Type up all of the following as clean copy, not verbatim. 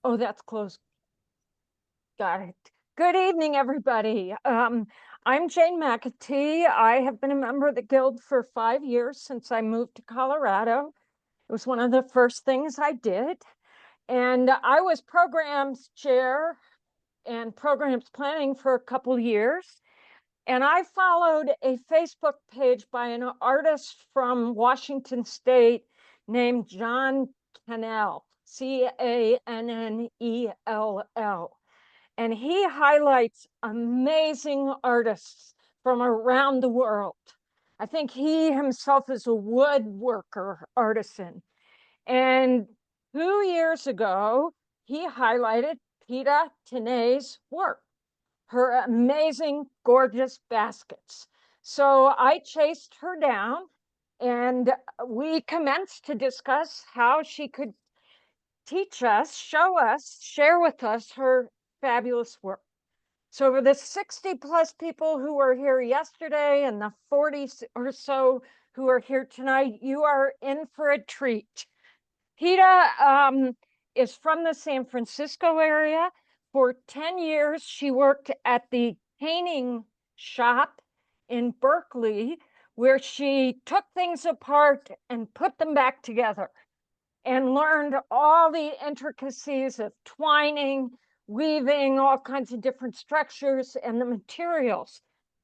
Oh, that's close. Got it. Good evening, everybody. I'm Jane McAtee. I have been a member of the Guild for 5 years since I moved to Colorado. It was one of the first things I did. And I was programs chair and programs planning for a couple years. And I followed a Facebook page by an artist from Washington State named John Cannell, Cannell. And he highlights amazing artists from around the world. I think he himself is a woodworker artisan. And 2 years ago, he highlighted Peeta Tinay's work, her amazing, gorgeous baskets. So I chased her down and we commenced to discuss how she could teach us, show us, share with us her fabulous work. So for the 60 plus people who were here yesterday and the 40 or so who are here tonight, you are in for a treat. Peeta is from the San Francisco area. For 10 years, she worked at the painting shop in Berkeley, where she took things apart and put them back together and learned all the intricacies of twining, weaving, all kinds of different structures and the materials.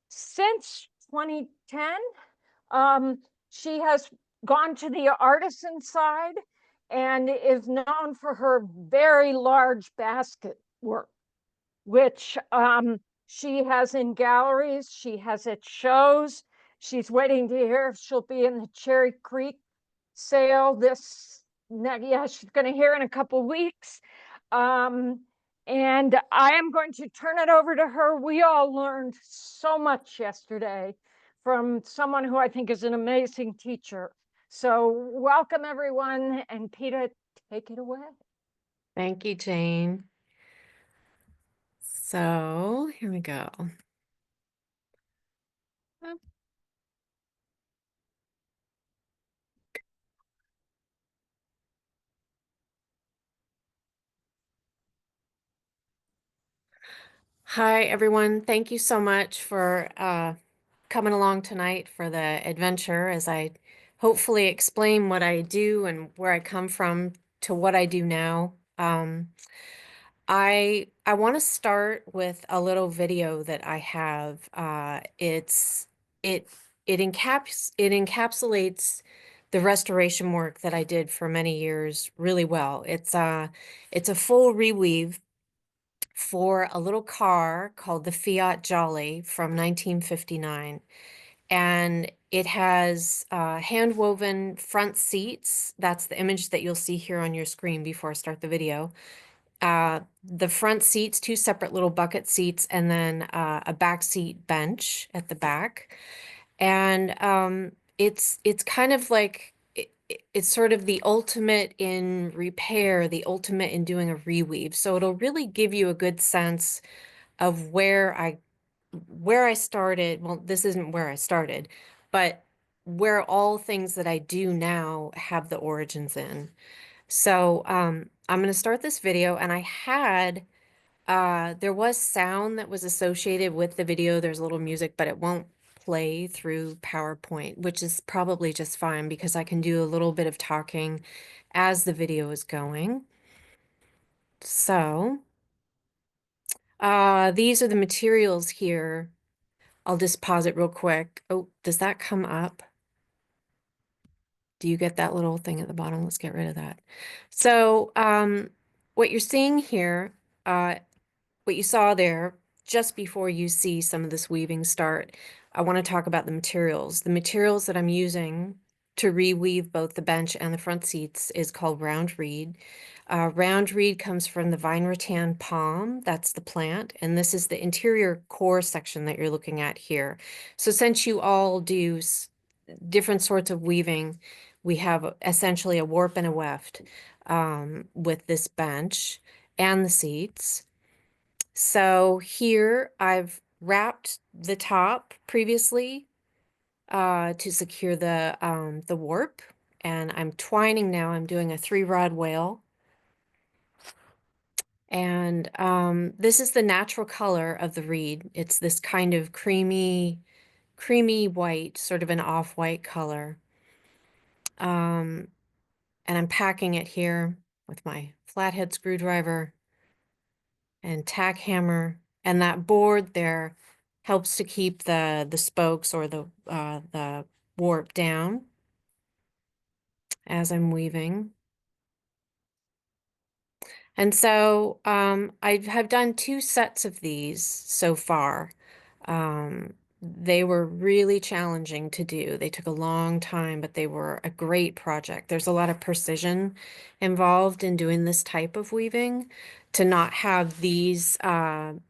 Since 2010, she has gone to the artisan side and is known for her very large basket work, which she has in galleries, she has at shows. She's waiting to hear if she'll be in the Cherry Creek sale yeah, she's going to hear in a couple weeks. And I am going to turn it over to her. We all learned so much yesterday from someone who I think is an amazing teacher. So welcome everyone, and Peeta, take it away. Thank you, Jane. So here we go. Hi, everyone. Thank you so much for coming along tonight for the adventure as I hopefully explain what I do and where I come from to what I do now. I want to start with a little video that I have. It it encapsulates the restoration work that I did for many years really well. It's a full reweave for a little car called the Fiat Jolly from 1959. And it has hand-woven front seats. That's the image that you'll see here on your screen before I start the video. The front seats, two separate little bucket seats, and then a back seat bench at the back. And it's kind of like it's sort of the ultimate in repair, the ultimate in doing a reweave. So it'll really give you a good sense of where I started. Well, this isn't where I started, but where all things that I do now have the origins in. So I'm going to start this video, and there was sound that was associated with the video. There's a little music, but it won't play through PowerPoint, which is probably just fine because I can do a little bit of talking as the video is going. So these are the materials here. I'll just pause it real quick. Oh, does that come up? Do you get that little thing at the bottom? Let's get rid of that. So what you're seeing here, what you saw there, just before you see some of this weaving start, I want to talk about the materials. The materials that I'm using to reweave both the bench and the front seats is called round reed. Round reed comes from the vine rattan palm, that's the plant, and this is the interior core section that you're looking at here. So since you all do different sorts of weaving, we have essentially a warp and a weft with this bench and the seats. So here I've wrapped the top previously to secure the warp, and I'm twining now. I'm doing a 3-rod wale. And this is the natural color of the reed. It's this kind of creamy white, sort of an off-white color. Um, and I'm packing it here with my flathead screwdriver and tack hammer. And that board there helps to keep the spokes or the warp down as I'm weaving. And so I have done 2 sets of these so far. They were really challenging to do. They took a long time, but they were a great project. There's a lot of precision involved in doing this type of weaving to not have these kind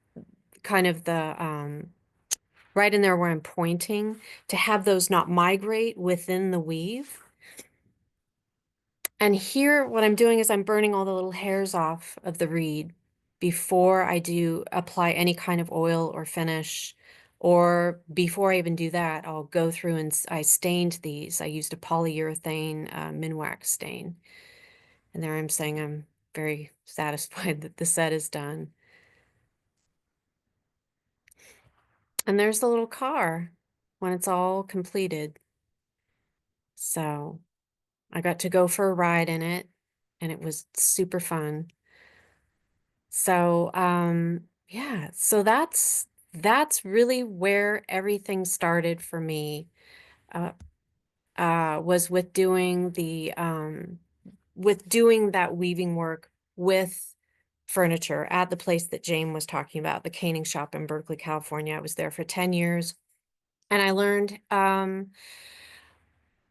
of the right in there where I'm pointing, to have those not migrate within the weave. And here, what I'm doing is I'm burning all the little hairs off of the reed before I do apply any kind of oil or finish. Or before I even do that, I'll go through and I stained these. I used a polyurethane Minwax stain. And there I'm saying I'm very satisfied that the set is done. And there's the little car when it's all completed. So I got to go for a ride in it, and it was super fun. So, yeah, so that's really where everything started for me. Uh, was with doing that weaving work with furniture at the place that Jane was talking about, the caning shop in Berkeley, California. I was there for 10 years, and I learned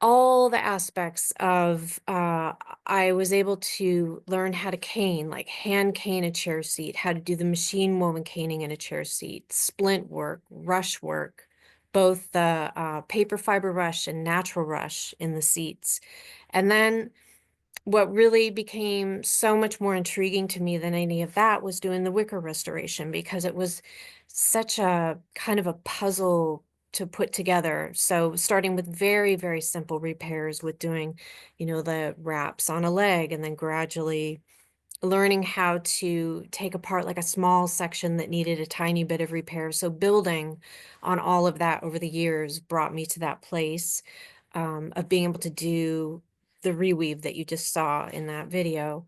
all the aspects of I was able to learn how to cane, like hand cane a chair seat, how to do the machine woven caning in a chair seat, splint work, rush work, both the paper fiber rush and natural rush in the seats. And then what really became so much more intriguing to me than any of that was doing the wicker restoration, because it was such a kind of a puzzle to put together. So starting with very, very simple repairs with doing, the wraps on a leg, and then gradually learning how to take apart like a small section that needed a tiny bit of repair. So building on all of that over the years brought me to that place of being able to do the reweave that you just saw in that video.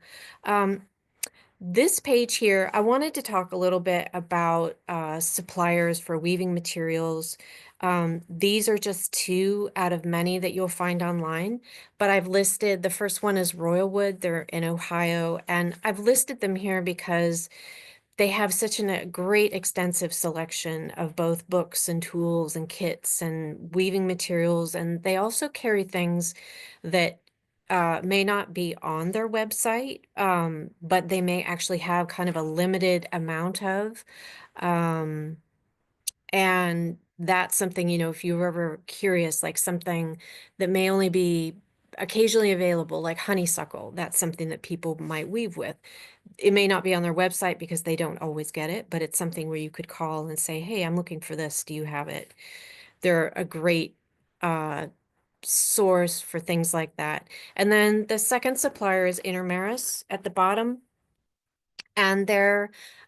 This page here, I wanted to talk a little bit about suppliers for weaving materials. These are just 2 out of many that you'll find online, but I've listed, the first one is Royalwood. They're in Ohio, and I've listed them here because they have such a great extensive selection of both books and tools and kits and weaving materials. And they also carry things that may not be on their website, but they may actually have kind of a limited amount of. Um, and that's something, if you're ever curious, like something that may only be occasionally available, like honeysuckle, that's something that people might weave with. It may not be on their website because they don't always get it, but it's something where you could call and say, hey, I'm looking for this. Do you have it? They're a great uh, source for things like that. And then the second supplier is Intermaris at the bottom, and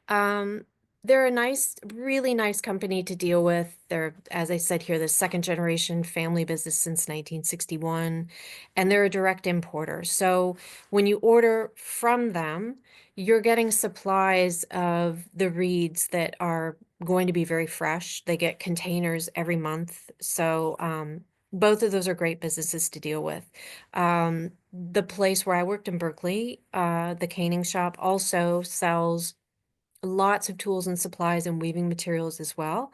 um they're a nice, really nice company to deal with. They're, as I said here, the second generation family business since 1961, and they're a direct importer. So when you order from them, you're getting supplies of the reeds that are going to be very fresh. They get containers every month. So both of those are great businesses to deal with. The place where I worked in Berkeley, the caning shop, also sells lots of tools and supplies and weaving materials as well.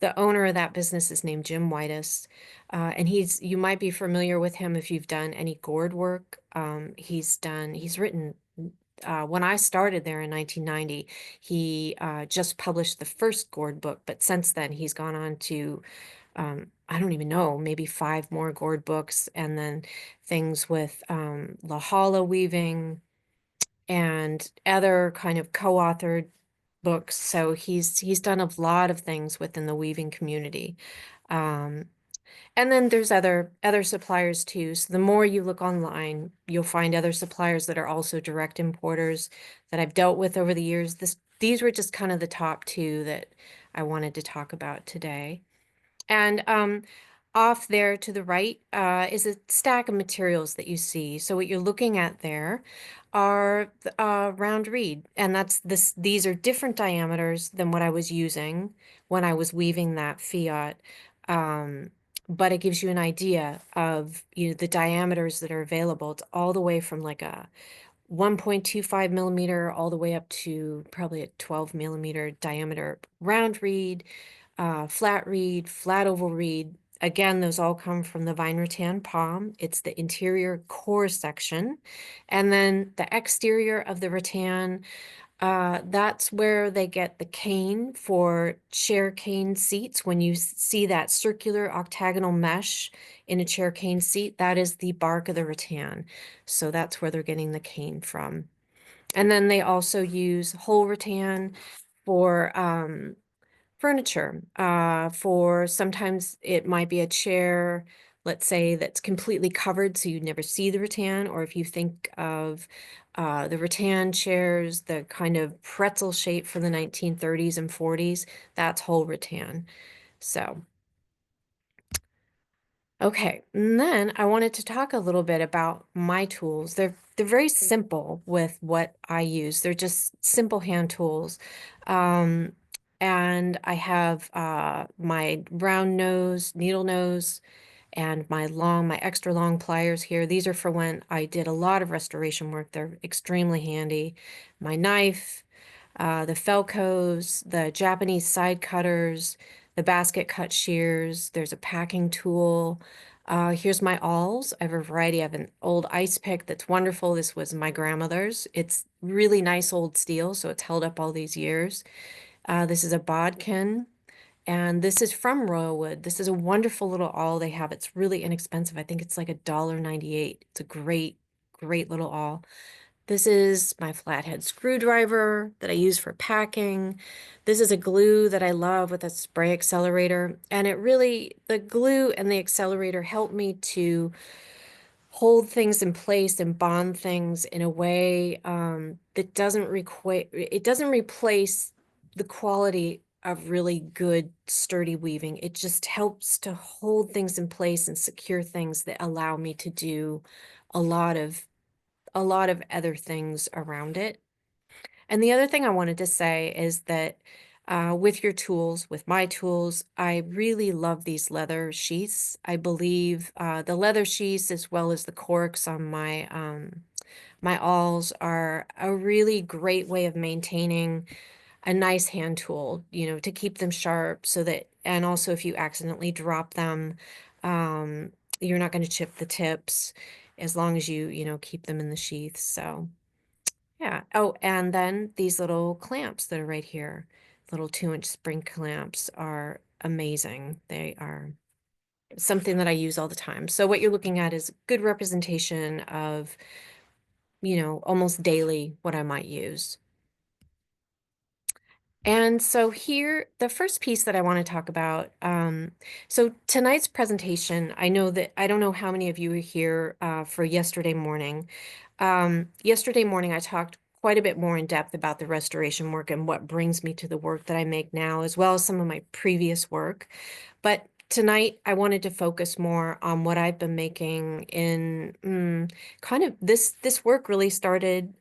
The owner of that business is named Jim Whitus, and you might be familiar with him if you've done any gourd work. He's written, when I started there in 1990, he just published the first gourd book, but since then he's gone on to, I don't even know, maybe 5 more gourd books, and then things with La Hala weaving and other kind of co-authored books. So he's done a lot of things within the weaving community. Um, And then there's other suppliers too. So the more you look online, you'll find other suppliers that are also direct importers that I've dealt with over the years. These were just kind of the top two that I wanted to talk about today. And off there to the right is a stack of materials that you see. So what you're looking at there are round reed, and these are different diameters than what I was using when I was weaving that fiat. Um, but it gives you an idea of, the diameters that are available. It's all the way from like a 1.25 millimeter all the way up to probably a 12 millimeter diameter round reed, flat reed, flat oval reed. Again, those all come from the vine rattan palm. It's the interior core section. And then the exterior of the rattan, that's where they get the cane for chair cane seats. When you see that circular octagonal mesh in a chair cane seat, that is the bark of the rattan. So that's where they're getting the cane from. And then they also use whole rattan for furniture. For sometimes it might be a chair, let's say, that's completely covered so you never see the rattan. Or if you think of the rattan chairs, the kind of pretzel shape from the 1930s and 40s, that's whole rattan. So, okay. And then I wanted to talk a little bit about my tools. They're very simple with what I use. They're just simple hand tools. Um, and I have my round nose, needle nose, and my extra long pliers here. These are for when I did a lot of restoration work. They're extremely handy. My knife, the Felcos, the Japanese side cutters, the basket cut shears. There's a packing tool. Here's my awls. I have a variety. I have an old ice pick that's wonderful. This was my grandmother's. It's really nice old steel, so it's held up all these years. This is a bodkin, and this is from Royal Wood. This is a wonderful little awl they have. It's really inexpensive. I think it's like $1.98. It's a great, great little awl. This is my flathead screwdriver that I use for packing. This is a glue that I love with a spray accelerator. And the glue and the accelerator help me to hold things in place and bond things in a way that it doesn't replace the quality of really good, sturdy weaving. It just helps to hold things in place and secure things that allow me to do a lot of other things around it. And the other thing I wanted to say is that with your tools, with my tools, I really love these leather sheaths. I believe the leather sheaths as well as the corks on my awls are a really great way of maintaining a nice hand tool, to keep them sharp and also if you accidentally drop them, um, you're not going to chip the tips as long as you keep them in the sheath. So, yeah. Oh, and then these little clamps that are right here, little 2-inch spring clamps are amazing. They are something that I use all the time. So what you're looking at is good representation of, almost daily what I might use. And so here, the first piece that I want to talk about, so tonight's presentation, I don't know how many of you were here for yesterday morning. Yesterday morning, I talked quite a bit more in depth about the restoration work and what brings me to the work that I make now, as well as some of my previous work. But tonight, I wanted to focus more on what I've been making in kind of this work really started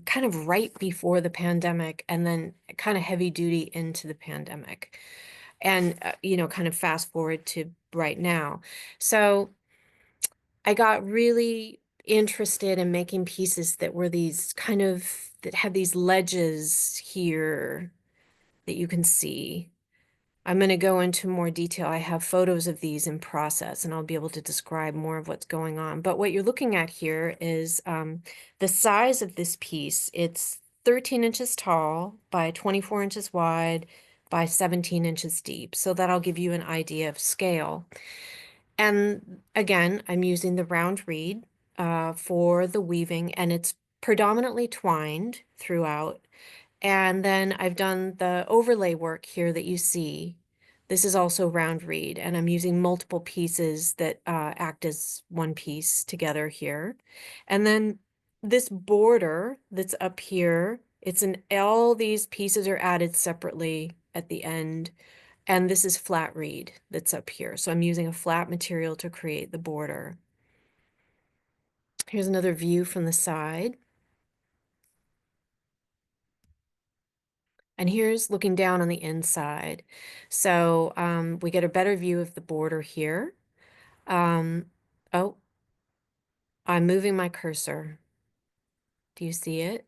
kind of right before the pandemic and then kind of heavy duty into the pandemic and kind of fast forward to right now. So I got really interested in making pieces that were that had these ledges here that you can see. I'm going to go into more detail. I have photos of these in process, and I'll be able to describe more of what's going on. But what you're looking at here is the size of this piece. It's 13 inches tall by 24 inches wide by 17 inches deep. So that'll give you an idea of scale. And again, I'm using the round reed for the weaving, and it's predominantly twined throughout. And then I've done the overlay work here that you see. This is also round reed, and I'm using multiple pieces that act as one piece together here. And then this border that's up here, all these pieces are added separately at the end. And this is flat reed that's up here. So I'm using a flat material to create the border. Here's another view from the side. And here's looking down on the inside. So we get a better view of the border here. Um, oh, I'm moving my cursor. Do you see it?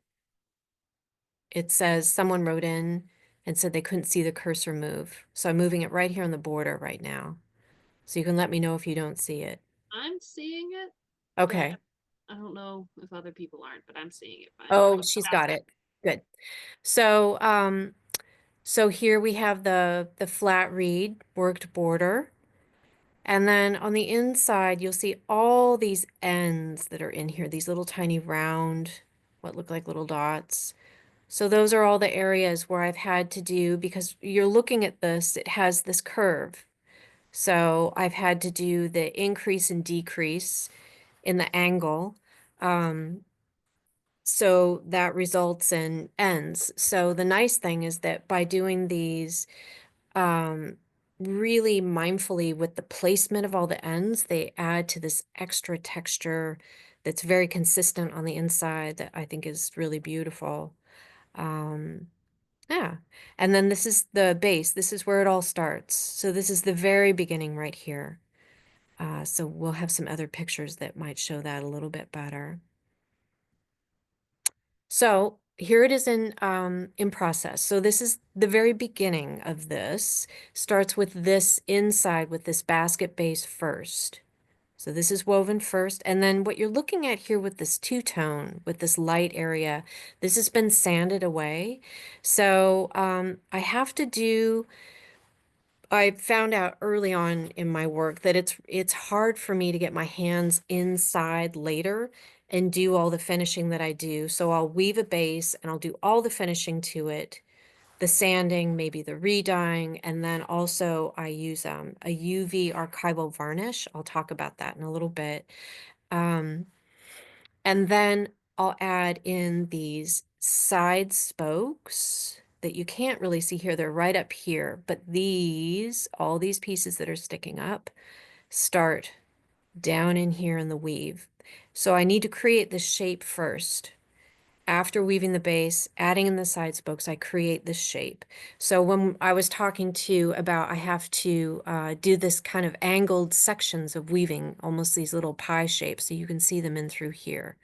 It says someone wrote in and said they couldn't see the cursor move. So I'm moving it right here on the border right now. So you can let me know if you don't see it. I'm seeing it. Okay. I don't know if other people aren't, but I'm seeing it fine. Oh, she's got it. Good. So, so here we have the flat reed worked border. And then on the inside, you'll see all these ends that are in here, these little tiny round, what look like little dots. So those are all the areas where I've had to do, because you're looking at this, it has this curve. So I've had to do the increase and decrease in the angle. So that results in ends. So the nice thing is that by doing these um, really mindfully with the placement of all the ends, they add to this extra texture that's very consistent on the inside that I think is really beautiful. Um, yeah. And then this is the base. This is where it all starts. So this is the very beginning right here. So we'll have some other pictures that might show that a little bit better. So here it is in process. So this is the very beginning of this. Starts with this inside with this basket base first. So this is woven first. And then what you're looking at here with this two-tone, with this light area, this has been sanded away. So I have to do I found out early on in my work that it's hard for me to get my hands inside later and do all the finishing that I do. So I'll weave a base and I'll do all the finishing to it, the sanding, maybe the re-dyeing, and then also I use a UV archival varnish. I'll talk about that in a little bit. Um, and then I'll add in these side spokes that you can't really see here. They're right up here, but all these pieces that are sticking up start down in here in the weave. So I need to create the shape first. After weaving the base, adding in the side spokes, I create this shape. So when I was talking to about I have to do this kind of angled sections of weaving, almost these little pie shapes, so you can see them in through here.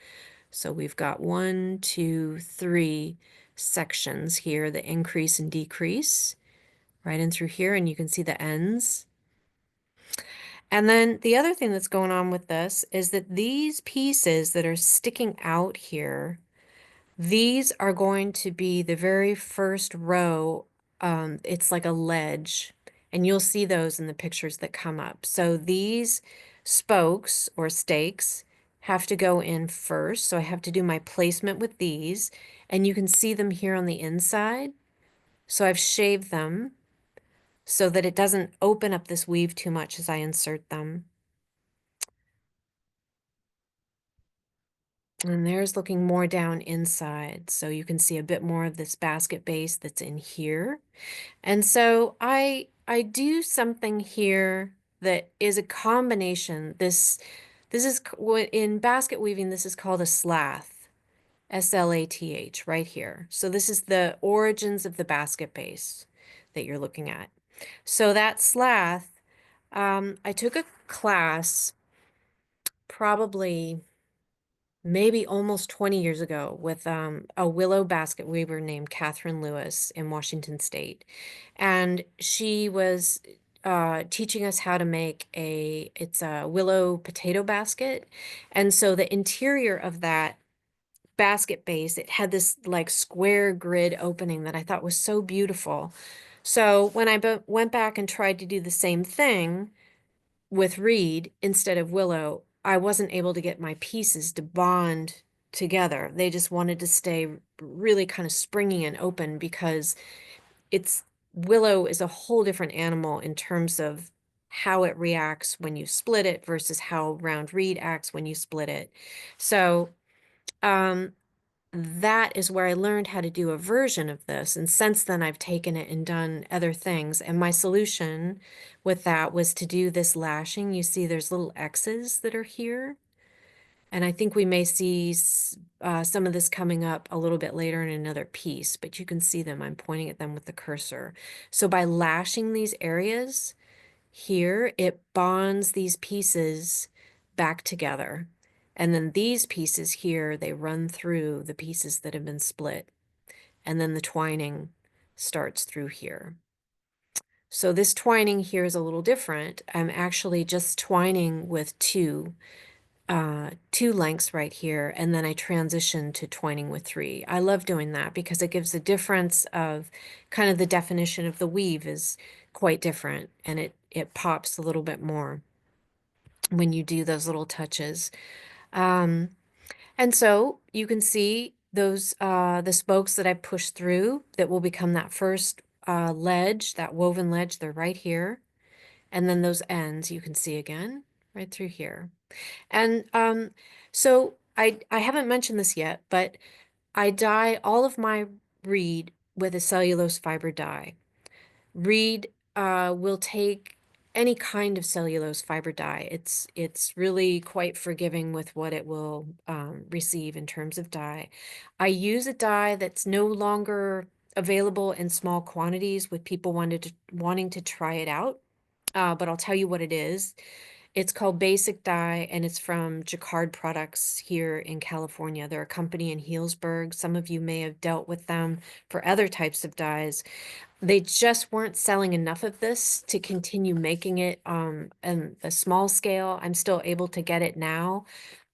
So we've got 1, 2, 3 sections here that increase and decrease right in through here, and you can see the ends. And then the other thing that's going on with this is that these pieces that are sticking out here, these are going to be the very first row. It's like a ledge, and you'll see those in the pictures that come up. So these spokes or stakes have to go in first. So I have to do my placement with these, and you can see them here on the inside. So I've shaved them so that it doesn't open up this weave too much as I insert them. And there's looking more down inside. So you can see a bit more of this basket base that's in here. And so I do something here that is a combination. This is in basket weaving, this is called a slath, S-L-A-T-H, right here. So this is the origins of the basket base that you're looking at. So that slath, I took a class probably maybe almost 20 years ago with a willow basket weaver named Catherine Lewis in Washington State. And she was teaching us how to make it's a willow potato basket. And so the interior of that basket base, it had this like square grid opening that I thought was so beautiful. So when I went back and tried to do the same thing with reed instead of willow, I wasn't able to get my pieces to bond together. They just wanted to stay really kind of springy and open because it's willow is a whole different animal in terms of how it reacts when you split it versus how round reed acts when you split it. So that is where I learned how to do a version of this. And since then, I've taken it and done other things. And my solution with that was to do this lashing. You see there's little X's that are here. And I think we may see some of this coming up a little bit later in another piece, but you can see them. I'm pointing at them with the cursor. So by lashing these areas here, it bonds these pieces back together. And then these pieces here, they run through the pieces that have been split. And then the twining starts through here. So this twining here is a little different. I'm actually just twining with two lengths right here, and then I transition to twining with 3. I love doing that because it gives a difference of kind of the definition of the weave is quite different, and it pops a little bit more when you do those little touches. And so you can see those the spokes that I pushed through that will become that first ledge, that woven ledge, they're right here. And then those ends you can see again right through here. And so I haven't mentioned this yet, but I dye all of my reed with a cellulose fiber dye. Reed will take any kind of cellulose fiber dye. It's really quite forgiving with what it will receive in terms of dye. I use a dye that's no longer available in small quantities with people wanting to try it out, but I'll tell you what it is. It's called Basic Dye, and it's from Jacquard Products here in California. They're a company in Healdsburg. Some of you may have dealt with them for other types of dyes. They just weren't selling enough of this to continue making it on a small scale. I'm still able to get it now,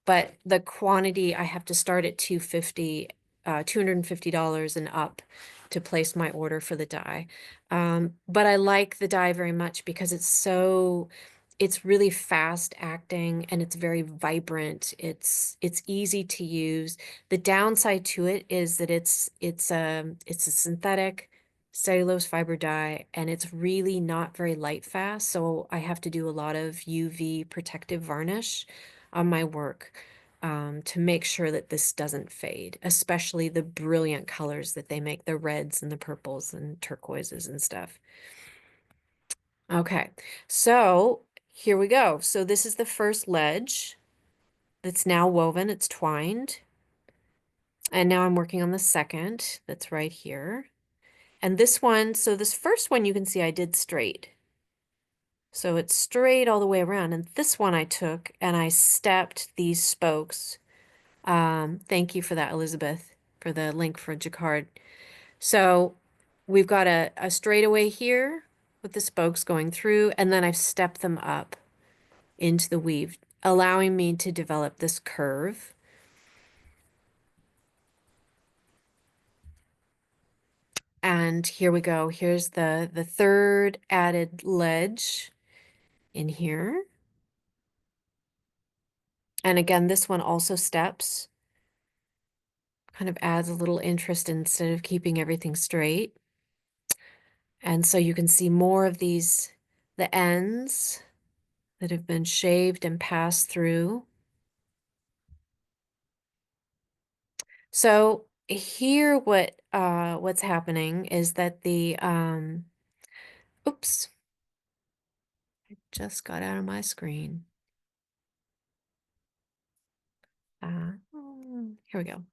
but the quantity, I have to start at $250 and up to place my order for the dye. But I like the dye very much because it's really fast acting and it's very vibrant. It's easy to use. The downside to it is that it's a synthetic cellulose fiber dye, and it's really not very light fast. So I have to do a lot of UV protective varnish on my work to make sure that this doesn't fade, especially the brilliant colors that they make, the reds and the purples and turquoises and stuff. Okay, so here we go. So this is the first ledge that's now woven, it's twined. And now I'm working on the second that's right here. And this one, so this first one you can see I did straight. So it's straight all the way around. And this one I took and I stepped these spokes. Thank you for that, Elizabeth, for the link for Jacquard. So we've got a straightaway here with the spokes going through, and then I've stepped them up into the weave, allowing me to develop this curve. And here we go. Here's the third added ledge in here. And again, this one also steps, kind of adds a little interest instead of keeping everything straight. And so you can see more of these, the ends that have been shaved and passed through. So here what's happening is that the oops, I just got out of my screen. Here we go.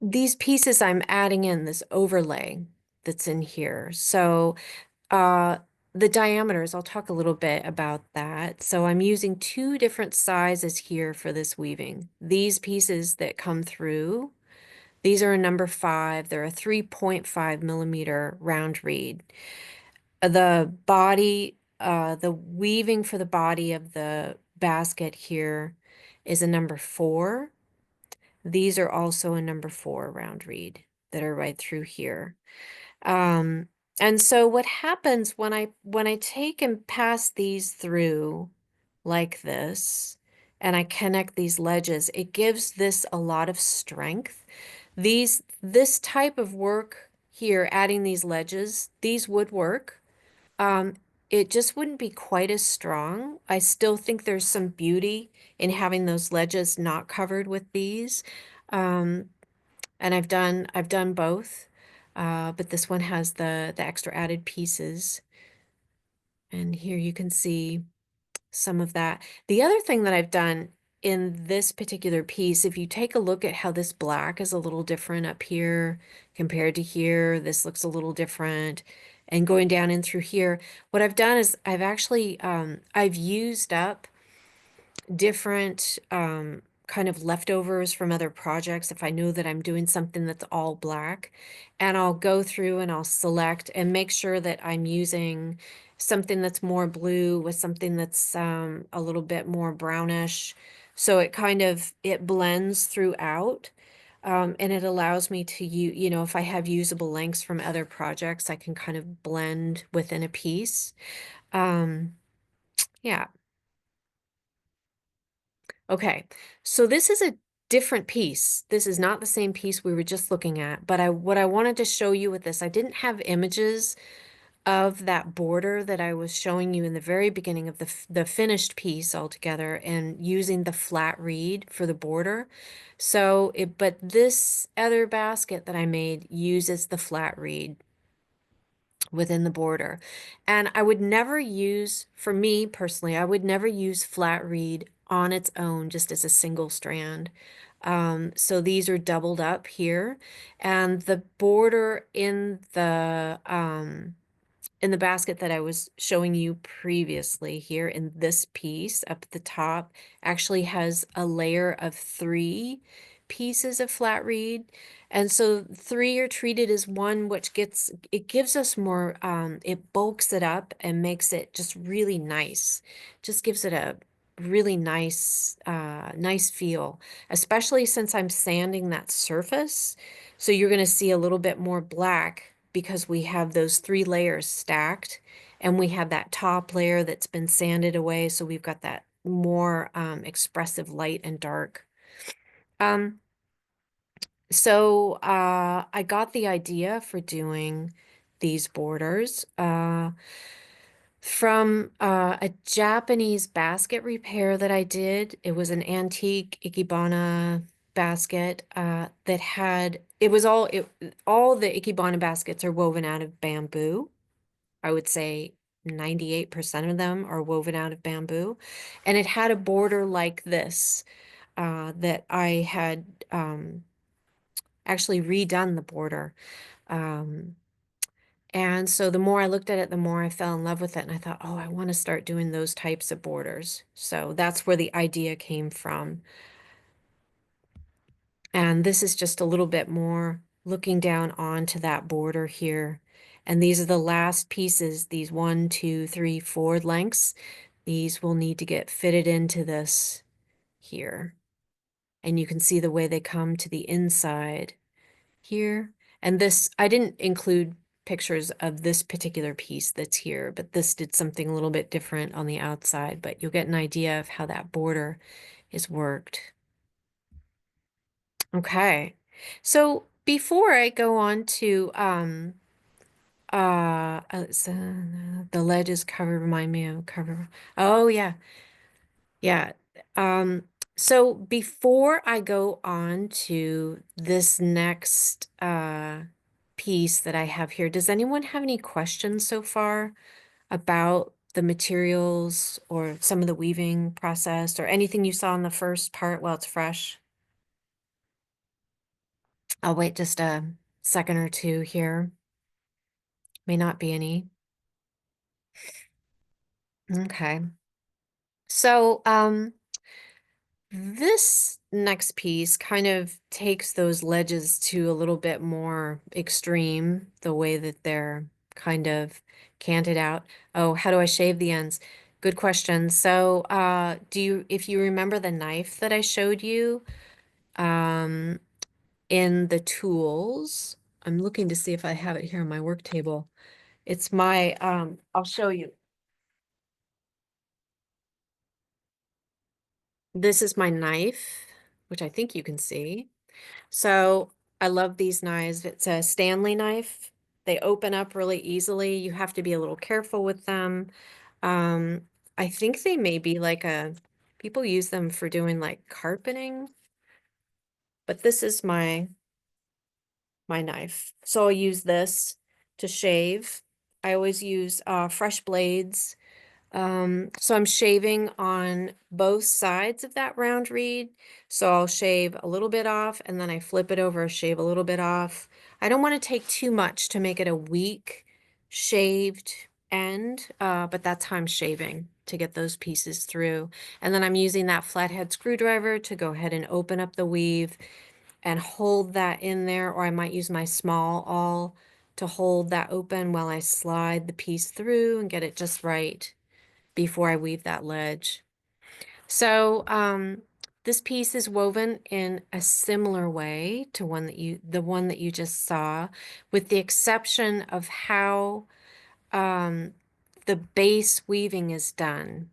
These pieces I'm adding in this overlay that's in here. So the diameters, I'll talk a little bit about that. So I'm using 2 different sizes here for this weaving. These pieces that come through, these are a number 5. They're a 3.5 millimeter round reed. The body, the weaving for the body of the basket here is a number 4. These are also a number 4 round reed that are right through here. And so what happens when I take and pass these through like this, and I connect these ledges, it gives this a lot of strength. This type of work here, adding these ledges, these would work. Um, it just wouldn't be quite as strong. I still think there's some beauty in having those ledges not covered with these. Um, and I've done both. But this one has the extra added pieces. And here you can see some of that. The other thing that I've done in this particular piece, if you take a look at how this black is a little different up here compared to here, this looks a little different. And going down in through here, what I've done is I've actually, I've used up different kind of leftovers from other projects if I know that I'm doing something that's all black. And I'll go through and I'll select and make sure that I'm using something that's more blue with something that's a little bit more brownish. So it kind of, it blends throughout. And it allows me to you know, if I have usable lengths from other projects, I can kind of blend within a piece. Yeah. Okay, so this is a different piece. This is not the same piece we were just looking at, but what I wanted to show you with this, I didn't have images of that border that I was showing you in the very beginning of the finished piece altogether and using the flat reed for the border. So but this other basket that I made uses the flat reed within the border. And I would never use, for me personally, I would never use flat reed on its own just as a single strand. So these are doubled up here, and the border in the basket that I was showing you previously here in this piece up at the top actually has a layer of 3 pieces of flat reed. And so 3 are treated as one, which gives us more, it bulks it up and makes it just really nice. Just gives it a really nice feel, especially since I'm sanding that surface. So you're going to see a little bit more black because we have those 3 layers stacked and we have that top layer that's been sanded away. So we've got that more expressive light and dark. So I got the idea for doing these borders from a Japanese basket repair that I did. It was an antique Ikebana basket that had, all the Ikebana baskets are woven out of bamboo. I would say 98% of them are woven out of bamboo. And it had a border like this that I had actually redone the border. And so the more I looked at it, the more I fell in love with it. And I thought, oh, I want to start doing those types of borders. So that's where the idea came from. And this is just a little bit more looking down onto that border here. And these are the last pieces, these 1, 2, 3, 4 lengths. These will need to get fitted into this here. And you can see the way they come to the inside here. And this, I didn't include pictures of this particular piece that's here, but this did something a little bit different on the outside, but you'll get an idea of how that border is worked. Okay, so before I go on to the ledges cover, remind me of cover. Oh yeah, yeah. So before I go on to this next piece that I have here, does anyone have any questions so far about the materials or some of the weaving process or anything you saw in the first part while it's fresh? I'll wait just a second or two here. May not be any. Okay. So, this next piece kind of takes those ledges to a little bit more extreme, the way that they're kind of canted out. Oh, how do I shave the ends? Good question. So, if you remember the knife that I showed you, um, in the tools, I'm looking to see if I have it here on my work table. It's my, I'll show you. This is my knife, which I think you can see. So I love these knives. It's a Stanley knife. They open up really easily. You have to be a little careful with them. Um, I think they may be like people use them for doing like carpeting, but this is my knife. So I'll use this to shave. I always use fresh blades. So I'm shaving on both sides of that round reed. So I'll shave a little bit off and then I flip it over, shave a little bit off. I don't want to take too much to make it a weak shaved end, but that's how I'm shaving to get those pieces through. And then I'm using that flathead screwdriver to go ahead and open up the weave and hold that in there, or I might use my small awl to hold that open while I slide the piece through and get it just right before I weave that ledge. So this piece is woven in a similar way to the one that you just saw, with the exception of how the base weaving is done.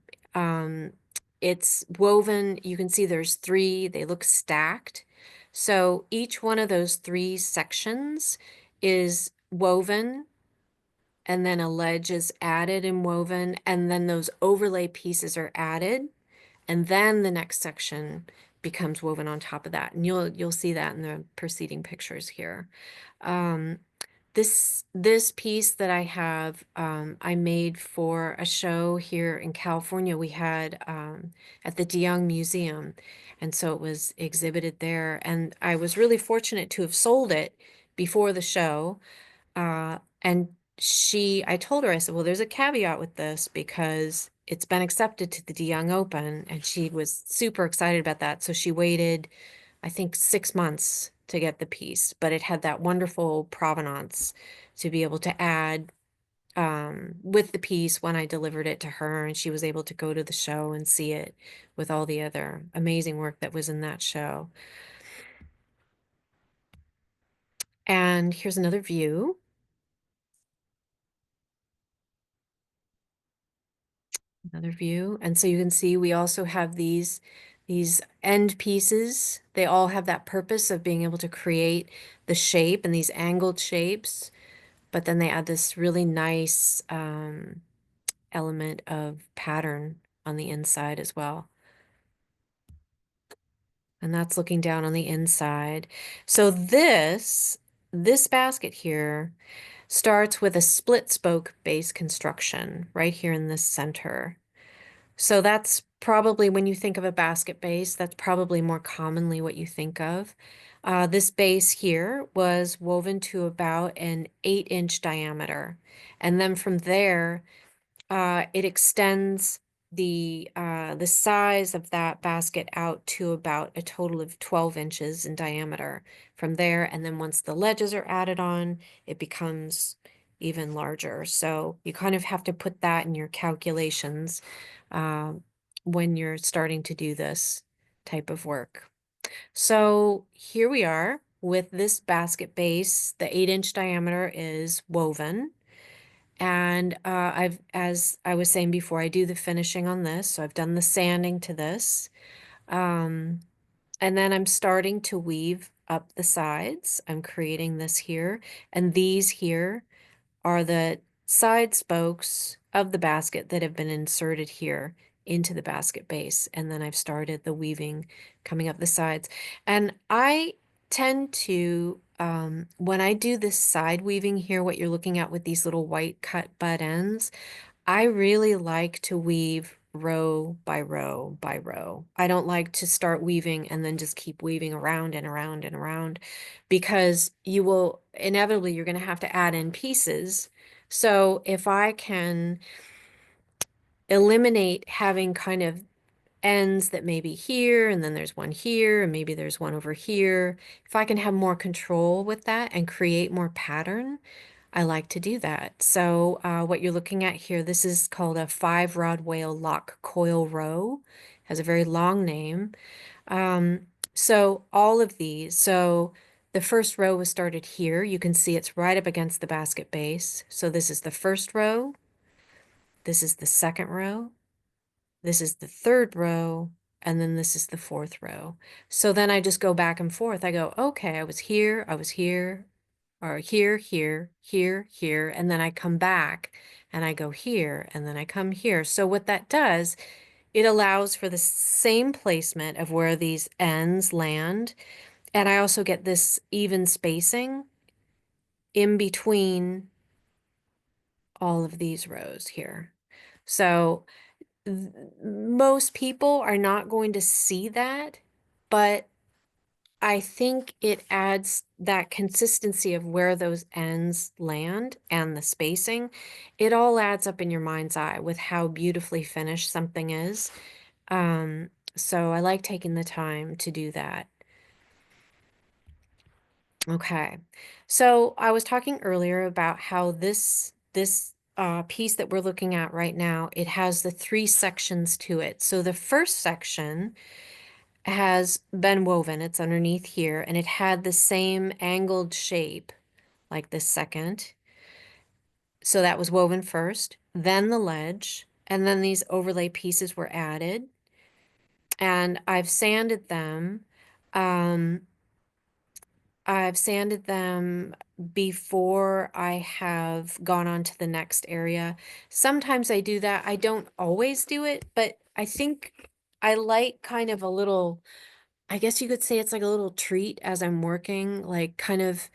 It's woven, you can see there's three, they look stacked. So each one of those three sections is woven, and then a ledge is added and woven, and then those overlay pieces are added, and then the next section becomes woven on top of that. And you'll see that in the preceding pictures here. This piece that I have, I made for a show here in California. We had at the DeYoung Museum, and so it was exhibited there. And I was really fortunate to have sold it before the show. And I told her, I said, well, there's a caveat with this because it's been accepted to the DeYoung Open, and she was super excited about that. So she waited, I think, 6 months to get the piece, but it had that wonderful provenance to be able to add with the piece when I delivered it to her, and she was able to go to the show and see it with all the other amazing work that was in that show. And here's another view. Another view. And so you can see we also have these end pieces. They all have that purpose of being able to create the shape and these angled shapes, but then they add this really nice element of pattern on the inside as well. And that's looking down on the inside. So this basket here starts with a split spoke base construction right here in the center. So that's probably, when you think of a basket base, that's probably more commonly what you think of. This base here was woven to about an 8-inch diameter. And then from there, it extends the size of that basket out to about a total of 12 inches in diameter from there. And then once the ledges are added on, it becomes even larger. So you kind of have to put that in your calculations when you're starting to do this type of work. So here we are with this basket base. The 8-inch diameter is woven. And as I was saying before, I do the finishing on this. So I've done the sanding to this. And then I'm starting to weave up the sides. I'm creating this here. And these here are the side spokes of the basket that have been inserted here into the basket base. And then I've started the weaving coming up the sides. And I tend to, when I do this side weaving here, what you're looking at with these little white cut butt ends, I really like to weave row by row by row. I don't like to start weaving and then just keep weaving around and around and around, because you will inevitably, you're going to have to add in pieces. So if I can eliminate having kind of ends that may be here, and then there's one here, and maybe there's one over here, if I can have more control with that and create more pattern, I like to do that. So what you're looking at here, this is called a 5-rod whale lock coil row. Has a very long name. So all of these, so the first row was started here. You can see it's right up against the basket base. So this is the first row. This is the second row. This is the third row. and then this is the fourth row. So then I just go back and forth. I go, okay, I was here, or here, here, here, here, and then I come back and I go here, and then I come here. So what that does, it allows for the same placement of where these ends land, and I also get this even spacing in between all of these rows here. So most people are not going to see that, but I think it adds that consistency of where those ends land and the spacing. It all adds up in your mind's eye with how beautifully finished something is. So I like taking the time to do that. Okay, so I was talking earlier about how this piece that we're looking at right now, it has the 3 sections to it. So the first section has been woven, it's underneath here, and it had the same angled shape like this second. So that was woven first, then the ledge, and then these overlay pieces were added. And I've sanded them. I've sanded them before I have gone on to the next area. Sometimes I do that. I don't always do it, but I think I like kind of a little, I guess you could say it's like a little treat as I'm working, like kind of,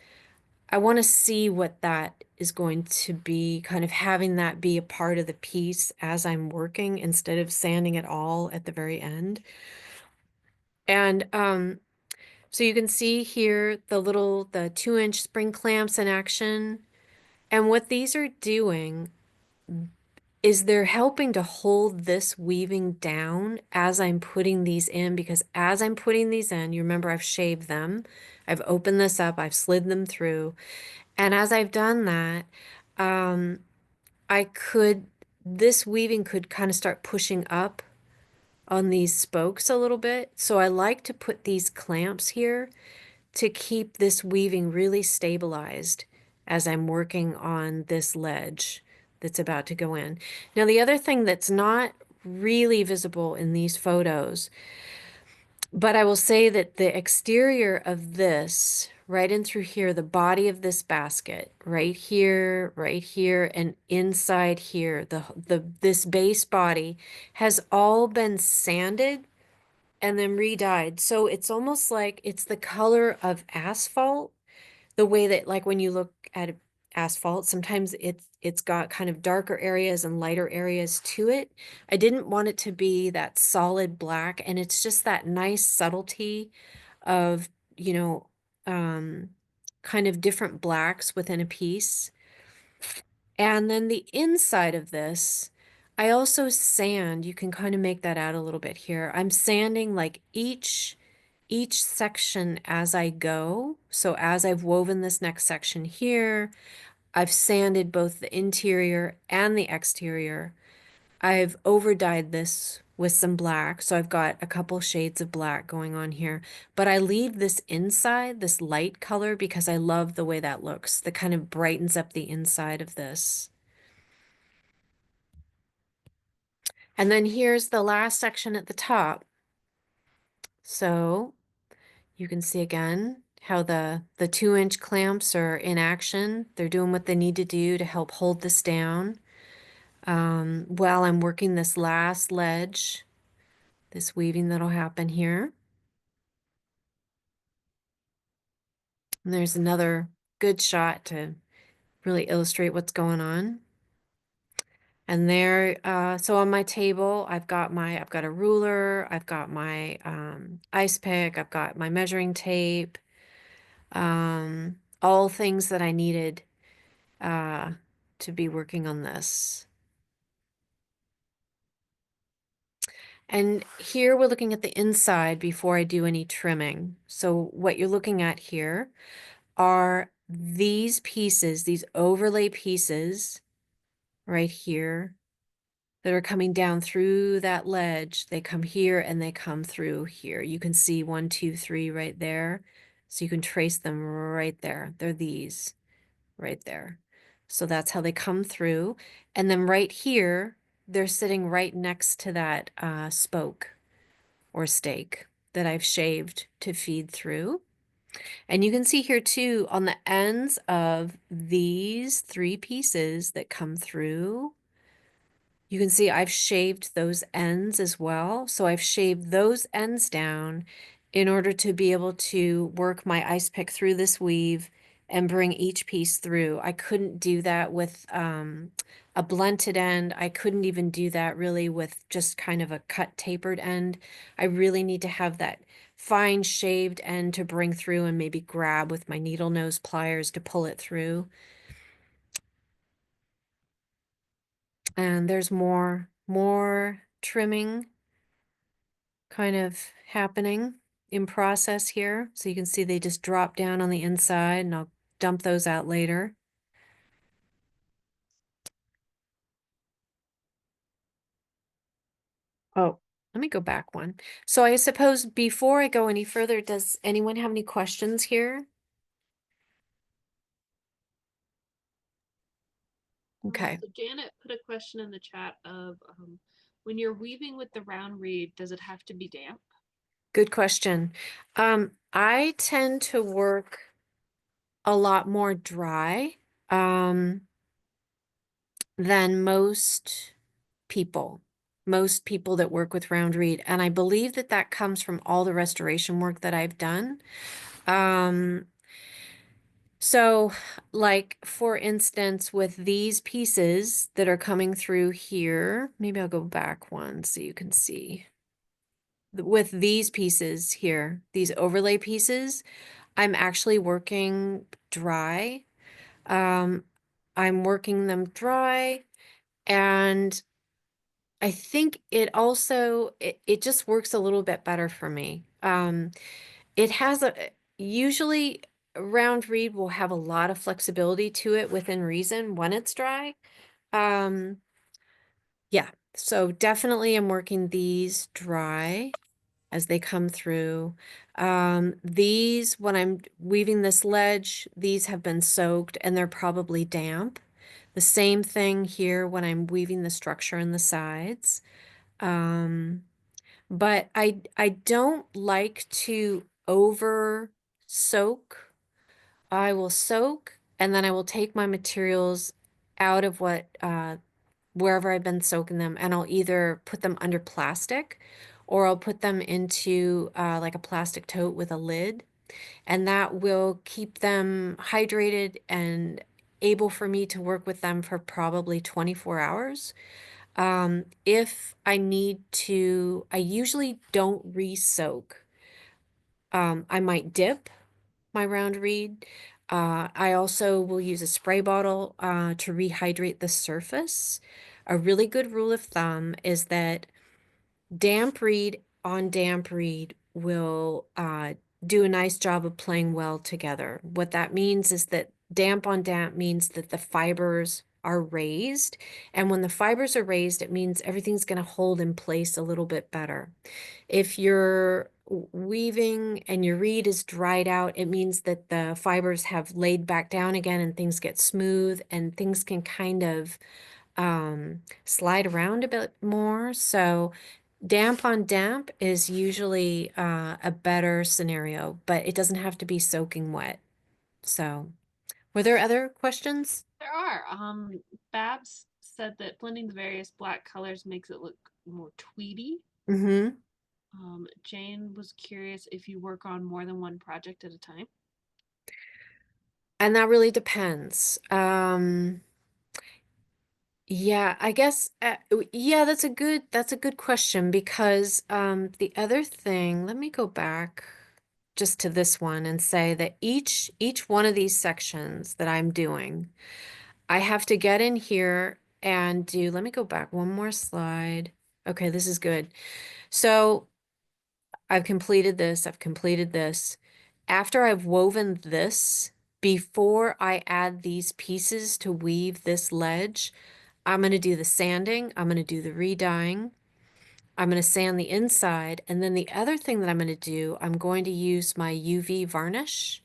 I want to see what that is going to be, kind of having that be a part of the piece as I'm working instead of sanding it all at the very end. And so you can see here the 2-inch spring clamps in action. And what these are doing is they're helping to hold this weaving down as I'm putting these in, because as I'm putting these in, you remember I've shaved them, I've opened this up, I've slid them through. And as I've done that, this weaving could kind of start pushing up on these spokes a little bit. So I like to put these clamps here to keep this weaving really stabilized as I'm working on this ledge that's about to go in. Now, the other thing that's not really visible in these photos, but I will say that the exterior of this, right in through here, the body of this basket, right here, and inside here, this base body has all been sanded and then re-dyed. So it's almost like it's the color of asphalt, the way that, like, when you look at asphalt, sometimes it's got kind of darker areas and lighter areas to it. I didn't want it to be that solid black, and it's just that nice subtlety of, you know, kind of different blacks within a piece. And then the inside of this, I also sand. You can kind of make that out a little bit here. I'm sanding like each section as I go. So as I've woven this next section here, I've sanded both the interior and the exterior. I've over dyed this with some black, so I've got a couple shades of black going on here. But I leave this inside, this light color, because I love the way that looks. That kind of brightens up the inside of this. And then here's the last section at the top. So you can see again how the 2-inch clamps are in action. They're doing what they need to do to help hold this down. While I'm working this last ledge, this weaving that'll happen here. And there's another good shot to really illustrate what's going on. And there, so on my table, I've got a ruler, I've got my ice pick, I've got my measuring tape, all things that I needed to be working on this. And here we're looking at the inside before I do any trimming. So what you're looking at here are these pieces, these overlay pieces right here that are coming down through that ledge. They come here and they come through here. You can see 1, 2, 3 right there. So you can trace them right there. They're these right there. So that's how they come through. And then right here, they're sitting right next to that spoke. or stake that I've shaved to feed through. And you can see here too, on the ends of these 3 pieces that come through, you can see I've shaved those ends as well. So I've shaved those ends down in order to be able to work my ice pick through this weave and bring each piece through. I couldn't do that with a blunted end. I couldn't even do that really with just kind of a cut tapered end. I really need to have that fine shaved end to bring through and maybe grab with my needle nose pliers to pull it through. And there's more trimming kind of happening in process here. So you can see they just drop down on the inside, and I'll dump those out later. Oh, let me go back one. So I suppose before I go any further, does anyone have any questions here? Okay. So Janet put a question in the chat of when you're weaving with the round reed, does it have to be damp? Good question. I tend to work a lot more dry than most people that work with round reed. And I believe that that comes from all the restoration work that I've done. So like, for instance, with these pieces that are coming through here, maybe I'll go back one so you can see. With these pieces here, these overlay pieces, I'm actually working dry. I'm working them dry, and I think it also, it just works a little bit better for me. It has usually round reed will have a lot of flexibility to it within reason when it's dry. Yeah, so definitely I'm working these dry as they come through. These, when I'm weaving this ledge, these have been soaked and they're probably damp. The same thing here when I'm weaving the structure in the sides. But I don't like to over soak. I will soak and then I will take my materials out of wherever I've been soaking them, and I'll either put them under plastic or I'll put them into like a plastic tote with a lid, and that will keep them hydrated and able for me to work with them for probably 24 hours. If I need to, I usually don't re-soak. I might dip my round reed. I also will use a spray bottle to rehydrate the surface. A really good rule of thumb is that damp reed on damp reed will do a nice job of playing well together. What that means is that damp on damp means that the fibers are raised. And when the fibers are raised, it means everything's going to hold in place a little bit better. If you're weaving and your reed is dried out, it means that the fibers have laid back down again and things get smooth and things can kind of slide around a bit more. So damp on damp is usually a better scenario, but it doesn't have to be soaking wet. So, were there other questions? There are. Babs said that blending the various black colors makes it look more tweedy. Mm-hmm. Jane was curious if you work on more than one project at a time. And that really depends. Yeah, I guess yeah, that's a good question, because the other thing, let me go back just to this one and say that each one of these sections that I'm doing, I have to get in here and do, let me go back one more slide. Okay, this is good. So I've completed this, I've completed this. After I've woven this, before I add these pieces to weave this ledge, I'm going to do the sanding, I'm going to do the re-dyeing, I'm going to sand the inside, and then the other thing that I'm going to do, I'm going to use my UV varnish,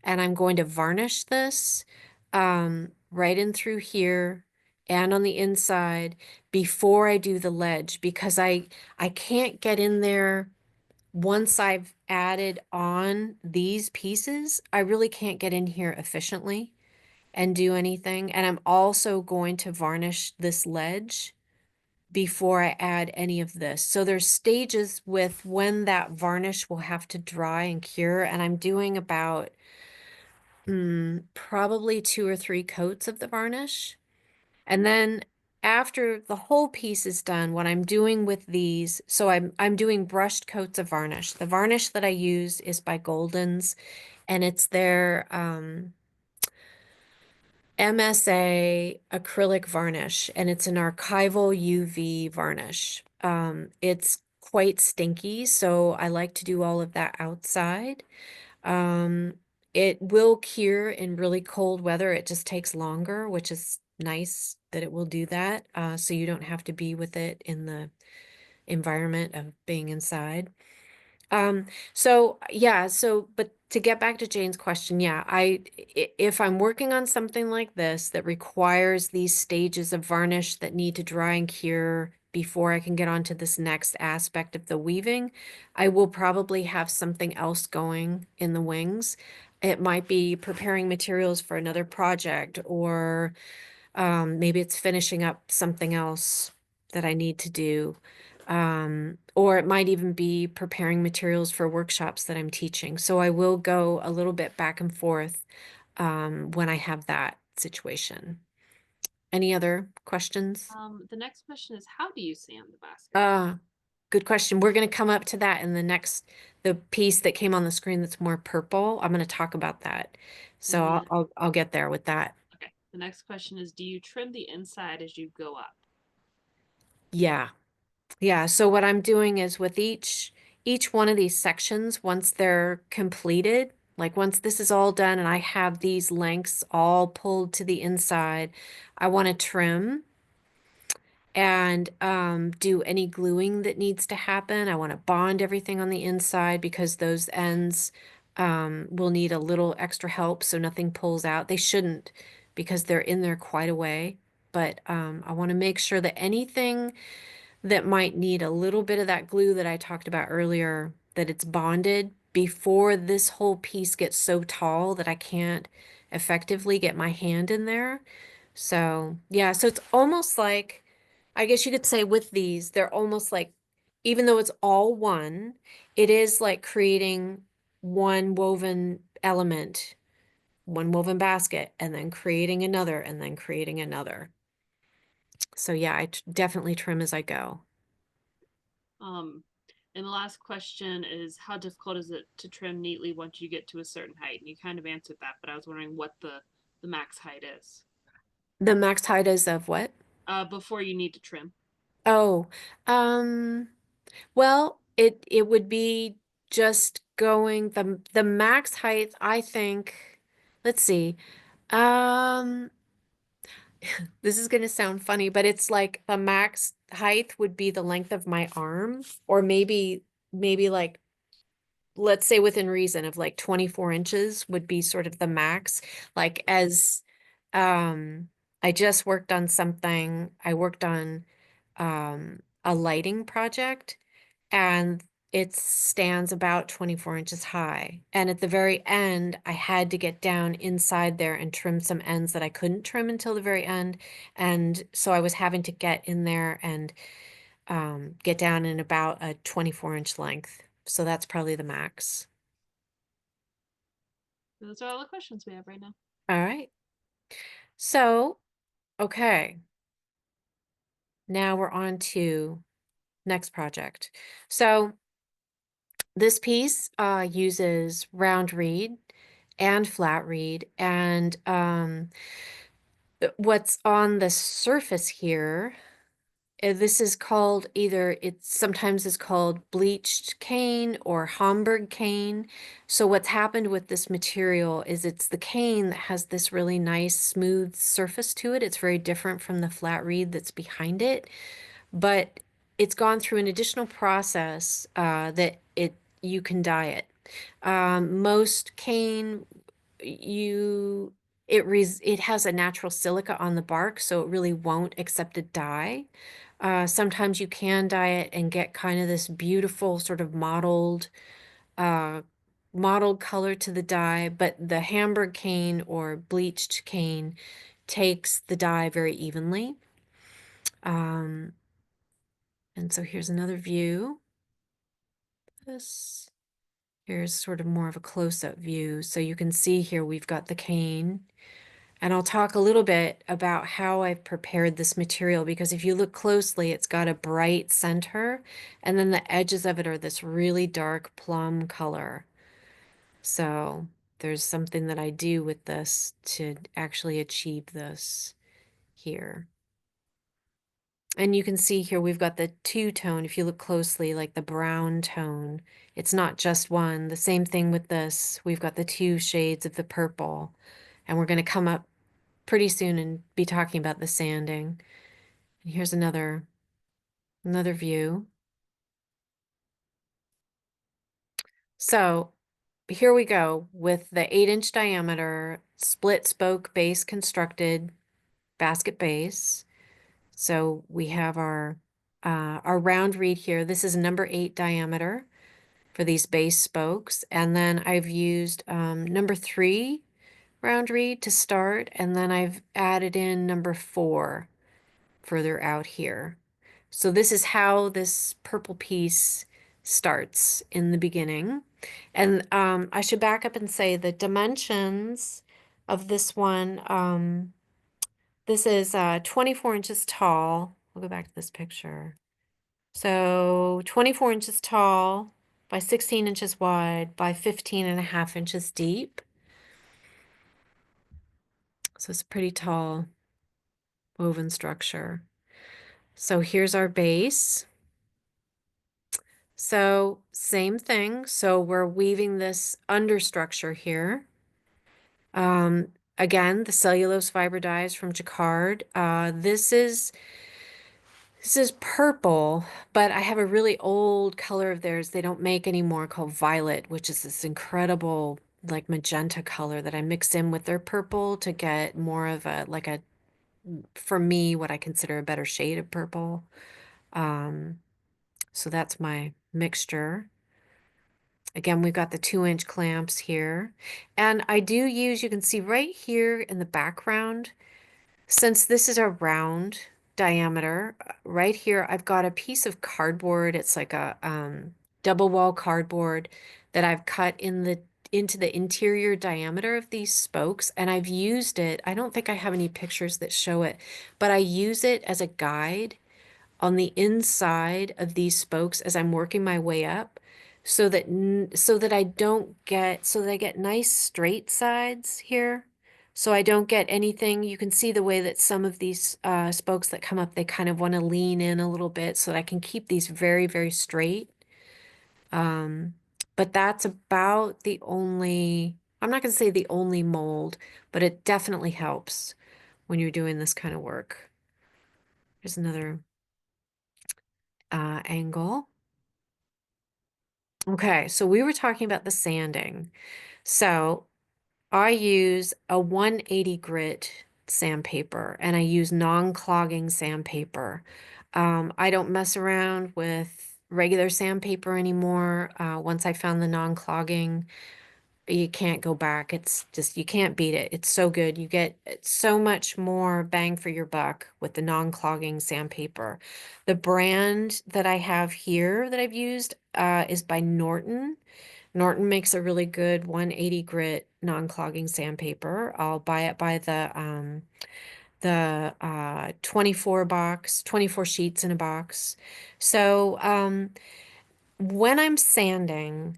and I'm going to varnish this right in through here and on the inside before I do the ledge, because I can't get in there once I've added on these pieces, I really can't get in here efficiently and do anything. And I'm also going to varnish this ledge before I add any of this. So there's stages with when that varnish will have to dry and cure, and I'm doing about probably 2 or 3 coats of the varnish. And then after the whole piece is done, what I'm doing with these, so I'm doing brushed coats of varnish. The varnish that I use is by Golden's, and it's their MSA acrylic varnish, and it's an archival UV varnish. It's quite stinky, so I like to do all of that outside. Um, it will cure in really cold weather. It just takes longer, which is nice that it will do that. So you don't have to be with it in the environment of being inside. So yeah, but to get back to Jane's question, yeah, if I'm working on something like this that requires these stages of varnish that need to dry and cure before I can get on to this next aspect of the weaving, I will probably have something else going in the wings. It might be preparing materials for another project, or maybe it's finishing up something else that I need to do. Or it might even be preparing materials for workshops that I'm teaching. So I will go a little bit back and forth when I have that situation. Any other questions? The next question is, how do you sand the basket? Good question. We're going to come up to that in the piece that came on the screen that's more purple. I'm going to talk about that. So And then, I'll get there with that. okay. The next question is, do you trim the inside as you go up? Yeah. Yeah, so what I'm doing is with each one of these sections, once they're completed, like once this is all done and I have these lengths all pulled to the inside, I want to trim and do any gluing that needs to happen. I want to bond everything on the inside because those ends will need a little extra help so nothing pulls out. They shouldn't because they're in there quite a way, but I want to make sure that anything that might need a little bit of that glue that I talked about earlier, that it's bonded before this whole piece gets so tall that I can't effectively get my hand in there. So, yeah, so it's almost like, I guess you could say with these, they're almost like, even though it's all one, it is like creating one woven element, one woven basket, and then creating another, and then creating another. So, yeah, definitely trim as I go. And the last question is, how difficult is it to trim neatly once you get to a certain height? And you kind of answered that, but I was wondering what the max height is. The max height is of what? Before you need to trim. Oh, well, it would be just going the max height, I think. Let's see. Um, this is going to sound funny, but it's like the max height would be the length of my arm, or maybe like, let's say within reason of like 24 inches would be sort of the max. Like as um I just worked on something, I worked on a lighting project, and it stands about 24 inches high. And at the very end, I had to get down inside there and trim some ends that I couldn't trim until the very end. And so I was having to get in there and get down in about a 24-inch length. So that's probably the max. Those are all the questions we have right now. All right. So, okay. Now we're on to next project. So this piece uses round reed and flat reed, and what's on the surface here, this is called it sometimes is called bleached cane or Hamburg cane. So what's happened with this material is it's the cane that has this really nice smooth surface to it. It's very different from the flat reed that's behind it, but it's gone through an additional process that you can dye it. Most cane, it has a natural silica on the bark, so it really won't accept a dye. Sometimes you can dye it and get kind of this beautiful sort of uh, mottled color to the dye, but the Hamburg cane or bleached cane takes the dye very evenly. And so here's another view. Here's sort of more of a close-up view. So you can see here we've got the cane. And I'll talk a little bit about how I've prepared this material, because if you look closely, it's got a bright center, and then the edges of it are this really dark plum color. So there's something that I do with this to actually achieve this here. And you can see here we've got the two-tone, if you look closely, like the brown tone. It's not just one. The same thing with this. We've got the two shades of the purple, and we're going to come up pretty soon and be talking about the sanding. And here's another view. So here we go with the 8-inch diameter split spoke base constructed basket base. So we have our round reed here. This is number 8 diameter for these base spokes. And then I've used number 3 round reed to start. And then I've added in number 4 further out here. So this is how this purple piece starts in the beginning. And I should back up and say the dimensions of this one, this is 24 inches tall. We'll go back to this picture. So 24 inches tall by 16 inches wide by 15.5 inches deep. So it's a pretty tall woven structure. So here's our base. So same thing. So we're weaving this understructure here. Again, the cellulose fiber dyes from Jacquard. This is purple, but I have a really old color of theirs they don't make anymore called violet, which is this incredible like magenta color that I mix in with their purple to get more of a for me, what I consider a better shade of purple. So that's my mixture. Again, we've got the 2-inch clamps here. And I do use, you can see right here in the background, since this is a round diameter, right here, I've got a piece of cardboard. It's like a double wall cardboard that I've cut into the interior diameter of these spokes. And I've used it, I don't think I have any pictures that show it, but I use it as a guide on the inside of these spokes as I'm working my way up, so that I get nice straight sides here. So I don't get anything. You can see the way that some of these spokes that come up, they kind of want to lean in a little bit so that I can keep these very, very straight. But that's about the only, I'm not going to say the only mold, but it definitely helps when you're doing this kind of work. Here's another angle. Okay, so we were talking about the sanding. So I use a 180 grit sandpaper, and I use non-clogging sandpaper. I don't mess around with regular sandpaper anymore. Once I found the non-clogging, you can't go back. It's just, you can't beat it. It's so good. You get so much more bang for your buck with the non-clogging sandpaper. The brand that I have here that I've used is by Norton. Norton makes a really good 180 grit non-clogging sandpaper. I'll buy it by the 24 box, 24 sheets in a box. So when I'm sanding,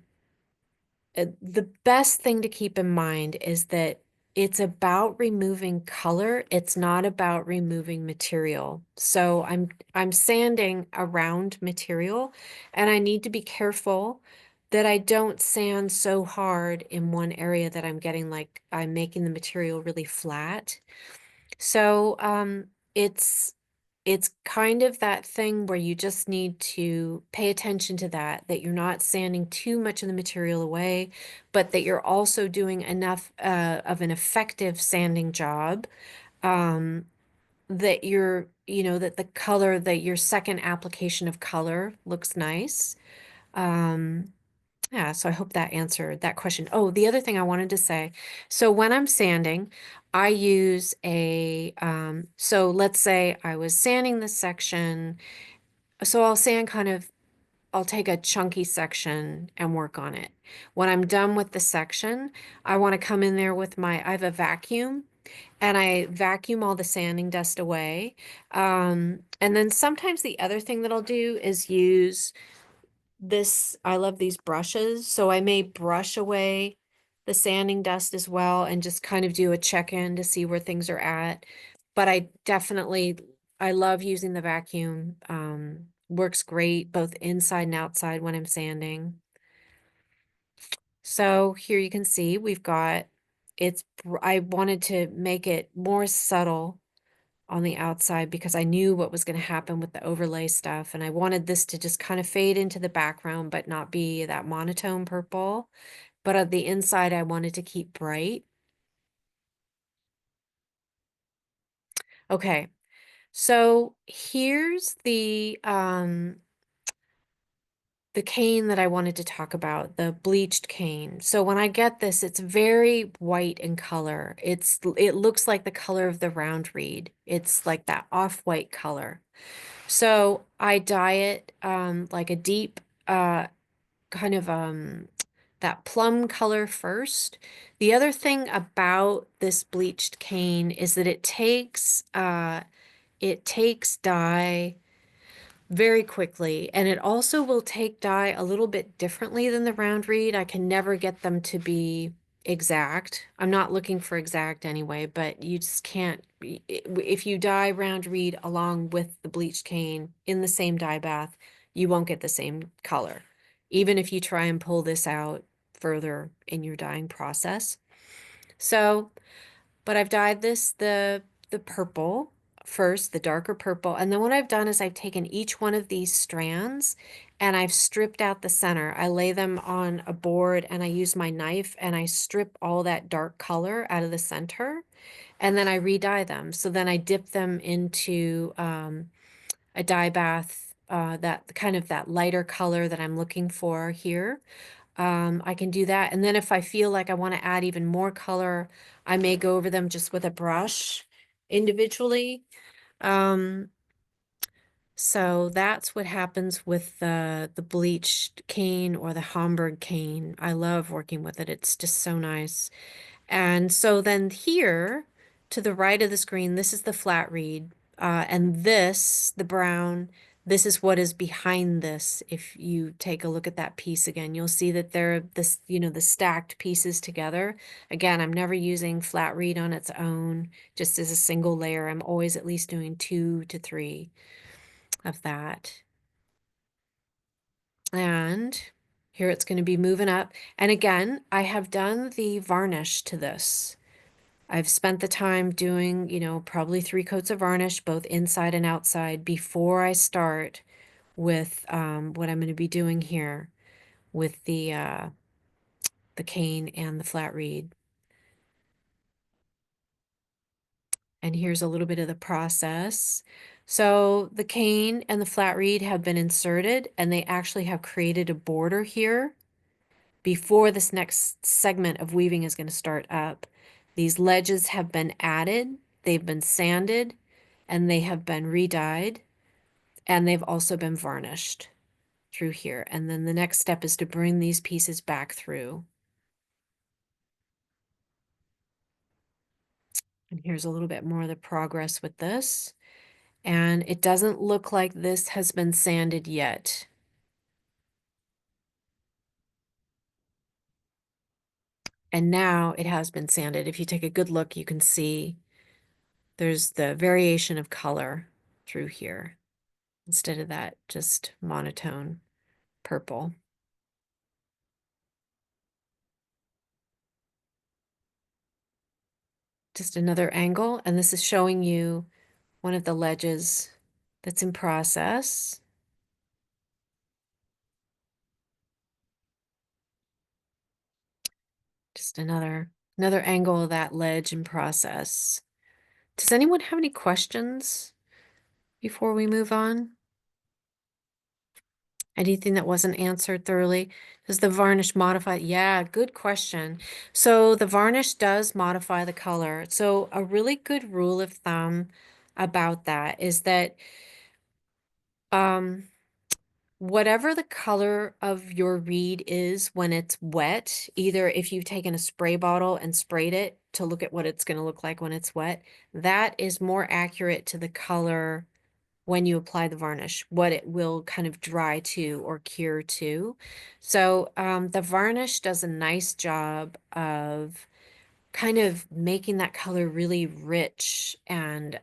the best thing to keep in mind is that it's about removing color. It's not about removing material. So I'm sanding around material, and I need to be careful that I don't sand so hard in one area that I'm getting like I'm making the material really flat. So it's kind of that thing where you just need to pay attention to that you're not sanding too much of the material away, but that you're also doing enough of an effective sanding job that your, you know, that the color, that your second application of color looks nice. Yeah, so I hope that answered that question. Oh, the other thing I wanted to say, so when I'm sanding, I use so let's say I was sanding this section, so I'll sand kind of, I'll take a chunky section and work on it. When I'm done with the section, I want to come in there with I have a vacuum and I vacuum all the sanding dust away. And then sometimes the other thing that I'll do is use I love these brushes, so I may brush away the sanding dust as well and just kind of do a check-in to see where things are at. But I love using the vacuum. Works great both inside and outside when I'm sanding. So here you can see I wanted to make it more subtle on the outside because I knew what was going to happen with the overlay stuff. And I wanted this to just kind of fade into the background, but not be that monotone purple. But on the inside, I wanted to keep bright. Okay, so here's the cane that I wanted to talk about, the bleached cane. So when I get this, it's very white in color. It looks like the color of the round reed. It's like that off-white color. So I dye it like a deep kind of that plum color first. The other thing about this bleached cane is that it takes dye very quickly, and it also will take dye a little bit differently than the round reed. I can never get them to be exact. I'm not looking for exact anyway, but you just can't. If you dye round reed along with the bleached cane in the same dye bath, you won't get the same color, even if you try and pull this out further in your dyeing process. So but I've dyed the purple first, the darker purple. And then what I've done is I've taken each one of these strands and I've stripped out the center. I lay them on a board and I use my knife and I strip all that dark color out of the center. And then I re-dye them. So then I dip them into a dye bath, that kind of that lighter color that I'm looking for here. I can do that. And then if I feel like I want to add even more color, I may go over them just with a brush individually. Um, so that's what happens with the bleached cane or the Homburg cane. I love working with it. It's just so nice. And so then here to the right of the screen, this is the flat reed. And this, the brown, this is what is behind this. If you take a look at that piece again, you'll see that they're the stacked pieces together. Again, I'm never using flat reed on its own, just as a single layer. I'm always at least doing 2 to 3 of that. And here it's going to be moving up. And again, I have done the varnish to this. I've spent the time doing, probably 3 coats of varnish, both inside and outside, before I start with what I'm going to be doing here with the cane and the flat reed. And here's a little bit of the process. So the cane and the flat reed have been inserted, and they actually have created a border here before this next segment of weaving is going to start up. These ledges have been added, they've been sanded, and they have been re-dyed, and they've also been varnished through here. And then the next step is to bring these pieces back through. And here's a little bit more of the progress with this. And it doesn't look like this has been sanded yet. And now it has been sanded. If you take a good look, you can see there's the variation of color through here instead of that just monotone purple. Just another angle, and this is showing you one of the ledges that's in process. Just another angle of that ledge in process Does anyone have any questions before we move on? Anything that wasn't answered thoroughly? Does the varnish modify? Yeah, good question. So the varnish does modify the color. So a really good rule of thumb about that is that um, whatever the color of your reed is when it's wet, either if you've taken a spray bottle and sprayed it to look at what it's going to look like when it's wet, that is more accurate to the color when you apply the varnish, what it will kind of dry to or cure to. So the varnish does a nice job of kind of making that color really rich and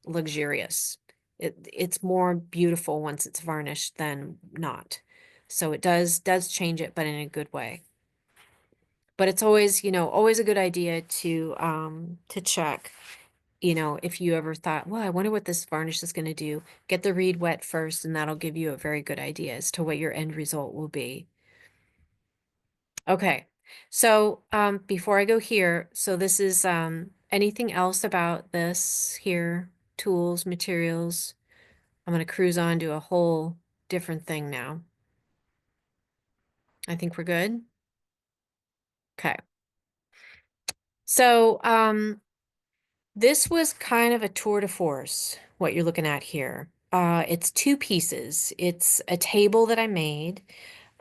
luxurious. It's more beautiful once it's varnished than not. So it does change it, but in a good way. But it's always, always a good idea to check, if you ever thought, well, I wonder what this varnish is going to do. Get the reed wet first, and that'll give you a very good idea as to what your end result will be. Okay, so before I go here, so this is anything else about this here, tools, materials. I'm going to cruise on to a whole different thing now. I think we're good. Okay. So this was kind of a tour de force, what you're looking at here. It's two pieces. It's a table that I made.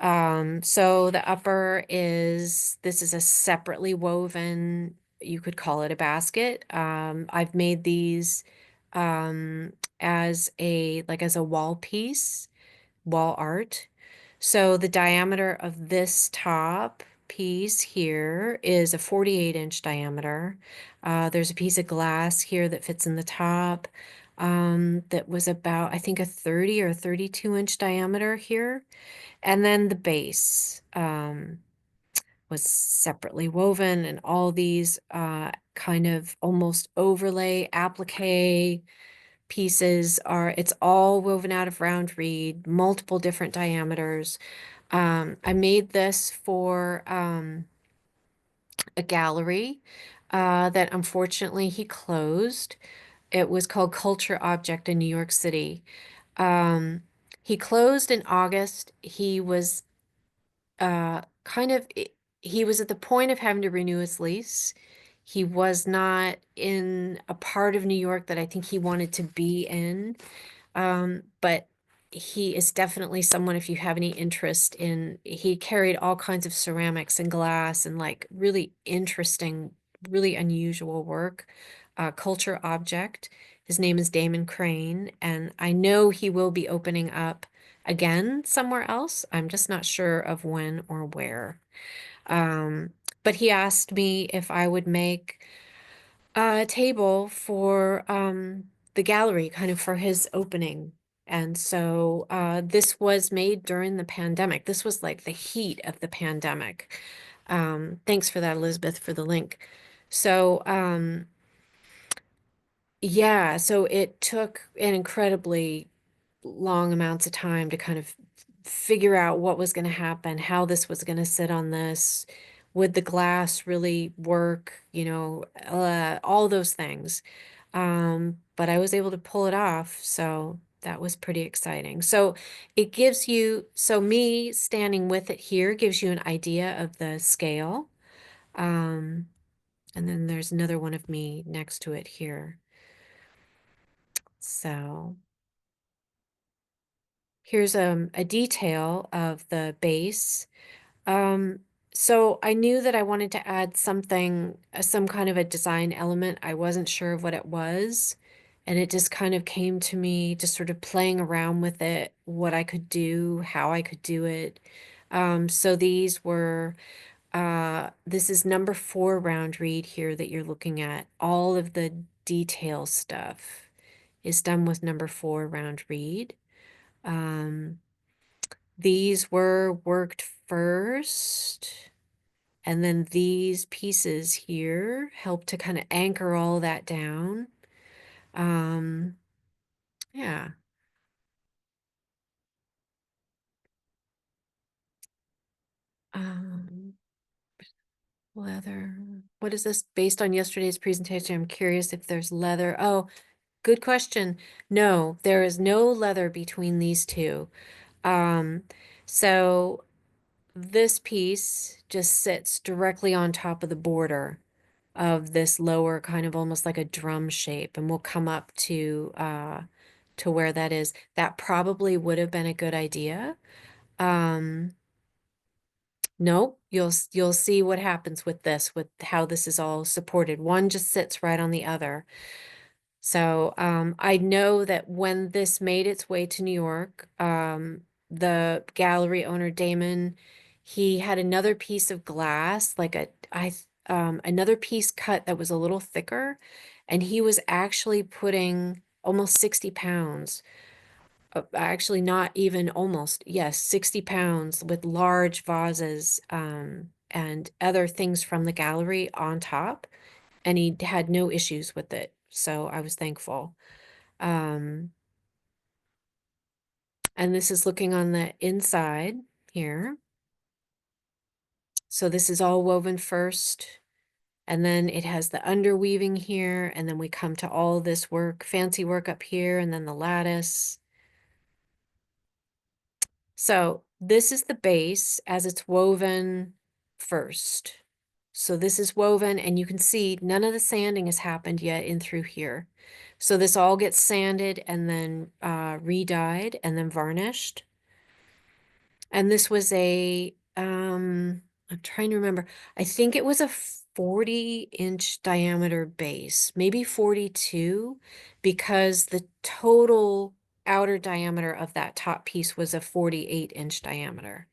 So the upper this is a separately woven, you could call it a basket. I've made these as a wall piece, wall art. So the diameter of this top piece here is a 48-inch diameter. There's a piece of glass here that fits in the top that was about, I think, a 30 or 32-inch diameter here. And then the base was separately woven, and all these kind of almost overlay applique pieces it's all woven out of round reed, multiple different diameters. I made this for a gallery that unfortunately he closed. It was called Culture Object in New York City. Um, he closed in August. He was kind of, he was at the point of having to renew his lease. He was not in a part of New York that I think he wanted to be in. But he is definitely someone, if you have any interest in, he carried all kinds of ceramics and glass and like really interesting, really unusual work. Culture Object. His name is Damon Crane, and I know he will be opening up again somewhere else. I'm just not sure of when or where. Um, but he asked me if I would make a table for the gallery, kind of for his opening. And so this was made during the pandemic. This was like the heat of the pandemic. Thanks for that, Elizabeth, for the link. So yeah, so it took an incredibly long amounts of time to kind of figure out what was going to happen, how this was going to sit on this, would the glass really work, all those things. But I was able to pull it off, so that was pretty exciting. So it gives you, so me standing with it here gives you an idea of the scale. And then there's another one of me next to it here. So here's a detail of the base. Um, so I knew that I wanted to add something, some kind of a design element. I wasn't sure of what it was. And it just kind of came to me, just sort of playing around with it, what I could do, how I could do it. So these were, this is number 4 round reed here that you're looking at. All of the detail stuff is done with number 4 round reed. These were worked first, and then these pieces here help to kind of anchor all that down. Um, yeah. Um, Leather. What is this? Based on yesterday's presentation, I'm curious if there's leather. Oh, good question. No, there is no leather between these two. Um, so this piece just sits directly on top of the border of this lower kind of almost like a drum shape, and we'll come up to where that is. That probably would have been a good idea. No, you'll see what happens with this, with how this is all supported. One just sits right on the other. So I know that when this made its way to New York, the gallery owner Damon, he had another piece of glass, like another piece cut that was a little thicker, and he was actually putting almost 60 pounds, actually not even almost, yes, 60 pounds with large vases and other things from the gallery on top, and he had no issues with it. So I was thankful. Um, and this is looking on the inside here. So this is all woven first, and then it has the underweaving here, and then we come to all this work, fancy work up here, and then the lattice. So this is the base as it's woven first. So this is woven, and you can see none of the sanding has happened yet in through here. So this all gets sanded and then re-dyed and then varnished. And this was I'm trying to remember. I think it was a 40-inch diameter base, maybe 42, because the total outer diameter of that top piece was a 48-inch diameter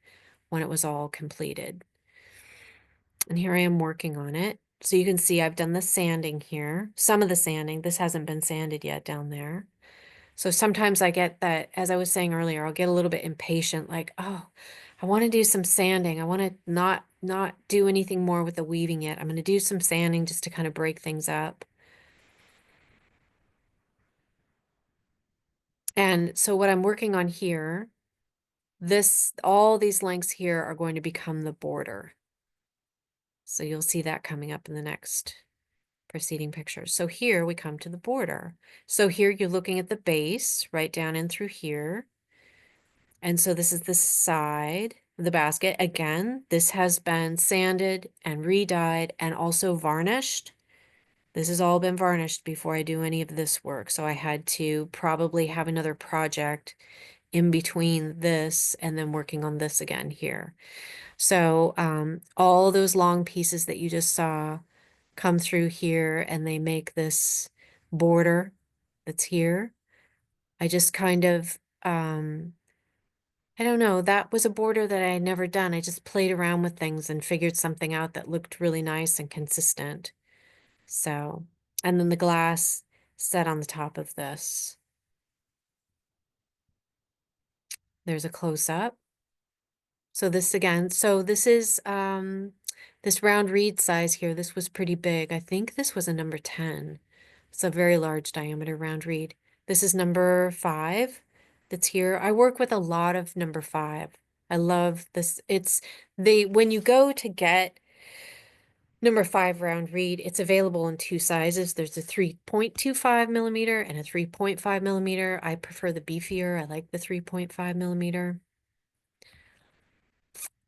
when it was all completed. And here I am working on it. So you can see I've done the sanding here, some of the sanding. This hasn't been sanded yet down there. So sometimes I get that, as I was saying earlier, I'll get a little bit impatient, like, oh, I want to do some sanding. I want to not do anything more with the weaving yet. I'm going to do some sanding just to kind of break things up. And so what I'm working on here, all these lengths here are going to become the border. So you'll see that coming up in the next preceding pictures. So here we come to the border. So here you're looking at the base right down in through here. And so this is the side of the basket. Again, this has been sanded and re-dyed and also varnished. This has all been varnished before I do any of this work. So I had to probably have another project in between this and then working on this again here. So all those long pieces that you just saw come through here and they make this border that's here. I just kind of I don't know, that was a border that I had never done. I just played around with things and figured something out that looked really nice and consistent. So, and then the glass set on the top of this. There's a close up. So this again, so this is this round reed size here. This was pretty big. I think this was a number 10. It's a very large diameter round reed. This is number 5 that's here. I work with a lot of number 5. I love this. When you go to get number 5 round reed, it's available in 2 sizes. There's a 3.25 millimeter and a 3.5 millimeter. I prefer the beefier. I like the 3.5 millimeter.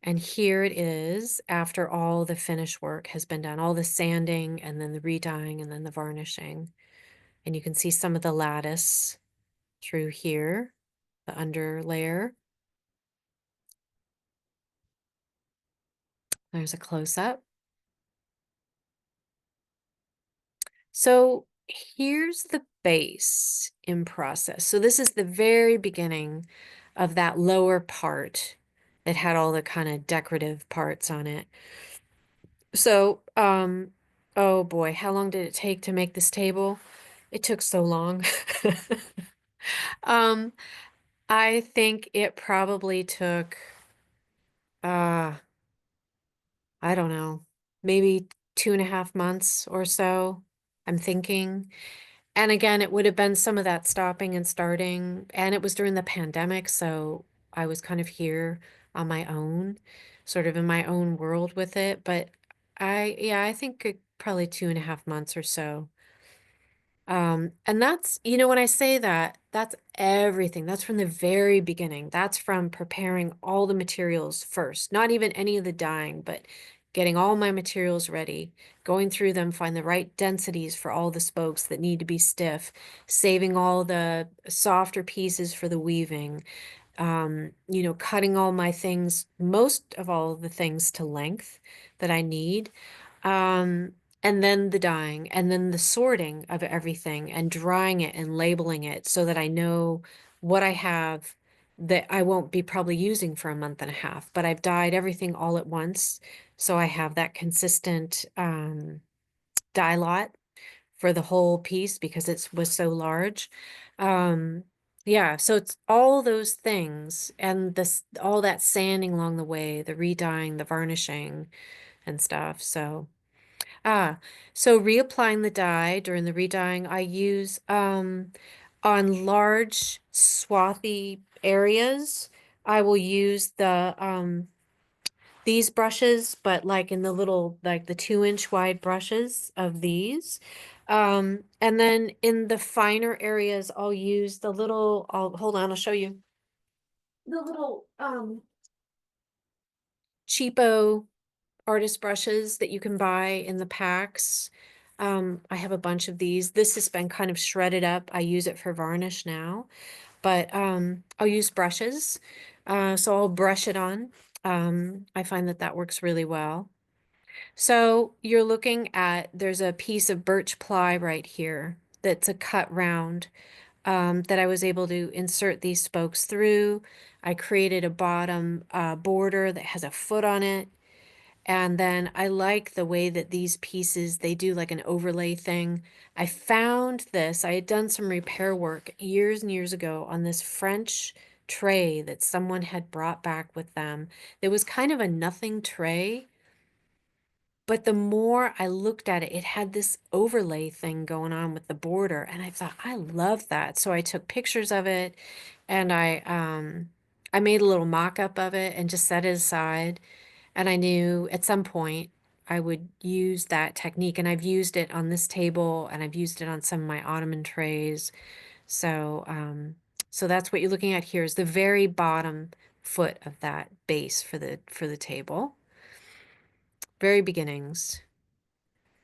And here it is after all the finish work has been done, all the sanding and then the re-dyeing and then the varnishing. And you can see some of the lattice through here, the under layer. There's a close-up. So here's the base in process. So this is the very beginning of that lower part that had all the kind of decorative parts on it. So, oh boy, how long did it take to make this table? It took so long. Um, I think it probably took, uh, I don't know, maybe 2.5 months or so, I'm thinking. And again, it would have been some of that stopping and starting, and it was during the pandemic, so I was kind of here on my own, sort of in my own world with it. But Yeah, I think probably 2.5 months or so. And that's, you know, when I say that, that's everything. That's from the very beginning. That's from preparing all the materials first, not even any of the dyeing, but getting all my materials ready, going through them, find the right densities for all the spokes that need to be stiff, saving all the softer pieces for the weaving, you know, cutting all my things, most of all the things to length that I need. Um, and then the dyeing, and then the sorting of everything and drying it and labeling it so that I know what I have that I won't be probably using for a month and a half, but I've dyed everything all at once. So I have that consistent dye lot for the whole piece because it was so large. Um, yeah, so it's all those things and this all that sanding along the way, the re-dyeing, the varnishing and stuff. Ah, so reapplying the dye during the re-dyeing, I use on large swathy areas, I will use these brushes, but like in the little, like the 2-inch wide brushes of these. And then in the finer areas, I'll use the little, hold on, I'll show you. The little cheapo artist brushes that you can buy in the packs. I have a bunch of these. This has been kind of shredded up. I use it for varnish now, but I'll use brushes. So I'll brush it on. I find that that works really well. So you're looking at, there's a piece of birch ply right here that's a cut round that I was able to insert these spokes through. I created a bottom border that has a foot on it. And then I like the way that these pieces, they do like an overlay thing. I found this, I had done some repair work years and years ago on this French tray that someone had brought back with them. It was kind of a nothing tray. But the more I looked at it, it had this overlay thing going on with the border, and I thought, I love that. So I took pictures of it and I made a little mock-up of it and just set it aside. And I knew at some point I would use that technique, and I've used it on this table and I've used it on some of my ottoman trays. So so that's what you're looking at here is the very bottom foot of that base for the table. Very beginnings.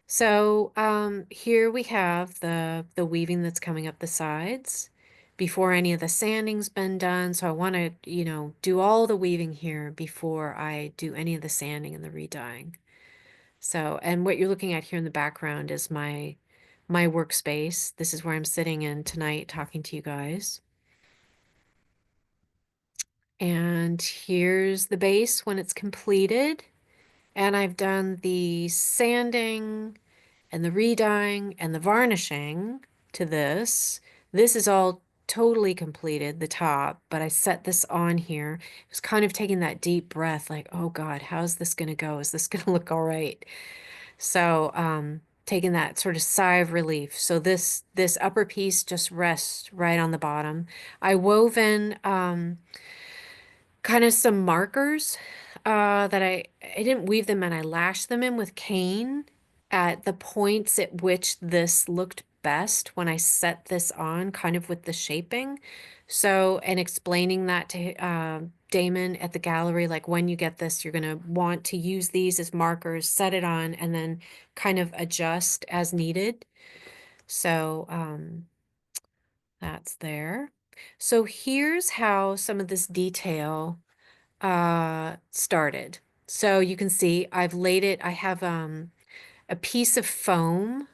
So here we have the weaving that's coming up the sides before any of the sanding's been done. So I want to, you know, do all the weaving here before I do any of the sanding and the re-dyeing. So, and what you're looking at here in the background is my workspace. This is where I'm sitting in tonight talking to you guys. And here's the base when it's completed. And I've done the sanding and the re-dyeing and the varnishing to this. This is all totally completed, the top, but I set this on here. It was kind of taking that deep breath, like, oh God, how's this gonna go? Is this gonna look all right? So, taking that sort of sigh of relief. So this upper piece just rests right on the bottom. I wove in kind of some markers that I didn't weave them in. I lashed them in with cane at the points at which this looked best when I set this on, kind of with the shaping. So, and explaining that to Damon at the gallery, like when you get this, you're going to want to use these as markers, set it on, and then kind of adjust as needed. So, that's there. So here's how some of this detail started. So you can see I've laid it, I have a piece of foam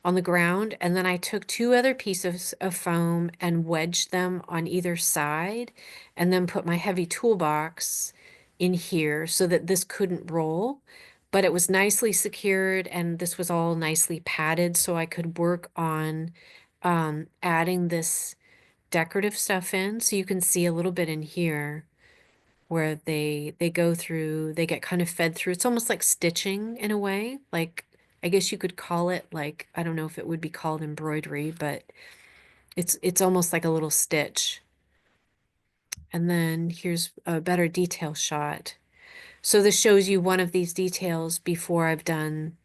on the ground, and then I took two other pieces of foam and wedged them on either side, and then put my heavy toolbox in here so that this couldn't roll. But it was nicely secured, and this was all nicely padded so I could work on adding this decorative stuff in. So you can see a little bit in here where they go through, they get kind of fed through. It's almost like stitching in a way. Like I guess you could call it like, I don't know if it would be called embroidery, but it's almost like a little stitch. And then here's a better detail shot. So this shows you one of these details before I've done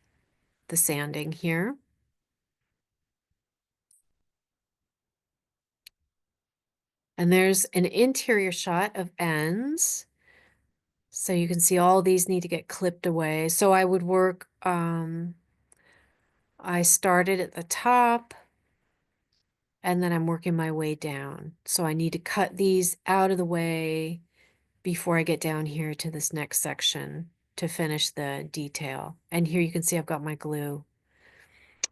the sanding here. And there's an interior shot of ends. So you can see all these need to get clipped away. So I would work, I started at the top and then I'm working my way down. So I need to cut these out of the way before I get down here to this next section to finish the detail. And here you can see I've got my glue.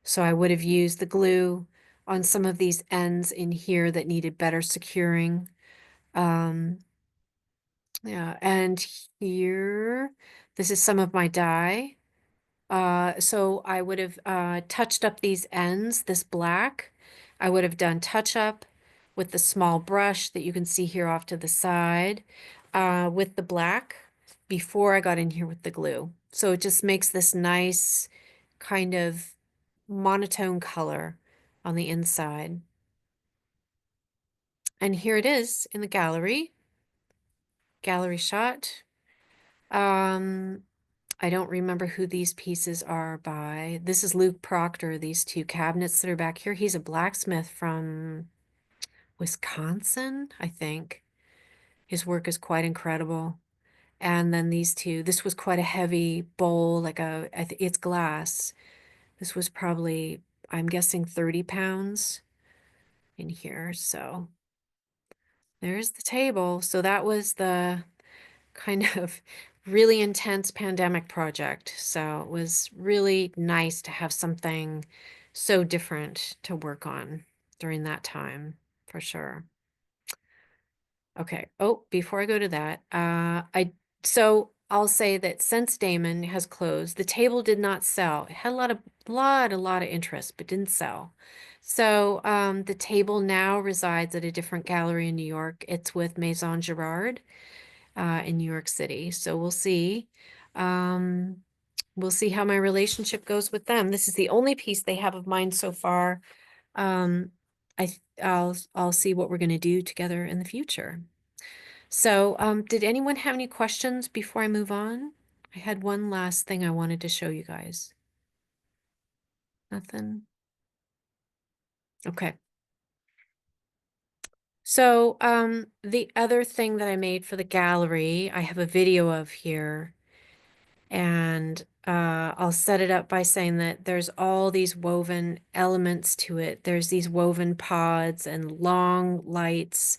So I would have used the glue on some of these ends in here that needed better securing. Yeah, and here, this is some of my dye. So I would have touched up these ends, this black. I would have done touch up with the small brush that you can see here off to the side with the black before I got in here with the glue. So it just makes this nice kind of monotone color on the inside. And here it is in the gallery shot. I don't remember who these pieces are by. This is Luke Proctor, these two cabinets that are back here. He's a blacksmith from Wisconsin, I think. His work is quite incredible. And then these two, this was quite a heavy bowl, like it's glass. This was probably, I'm guessing 30 pounds in here. So there's the table. So that was the kind of really intense pandemic project. So it was really nice to have something so different to work on during that time, for sure. Okay. Oh, before I go to that, so I'll say that since Damon has closed, the table did not sell. It had a lot of interest, but didn't sell. So the table now resides at a different gallery in New York. It's with Maison Girard in New York City. So we'll see. We'll see how my relationship goes with them. This is the only piece they have of mine so far. I'll see what we're going to do together in the future. So, did anyone have any questions before I move on? I had one last thing I wanted to show you guys. Nothing? Okay. So, the other thing that I made for the gallery, I have a video of here. And I'll set it up by saying that there's all these woven elements to it. There's these woven pods and long lights,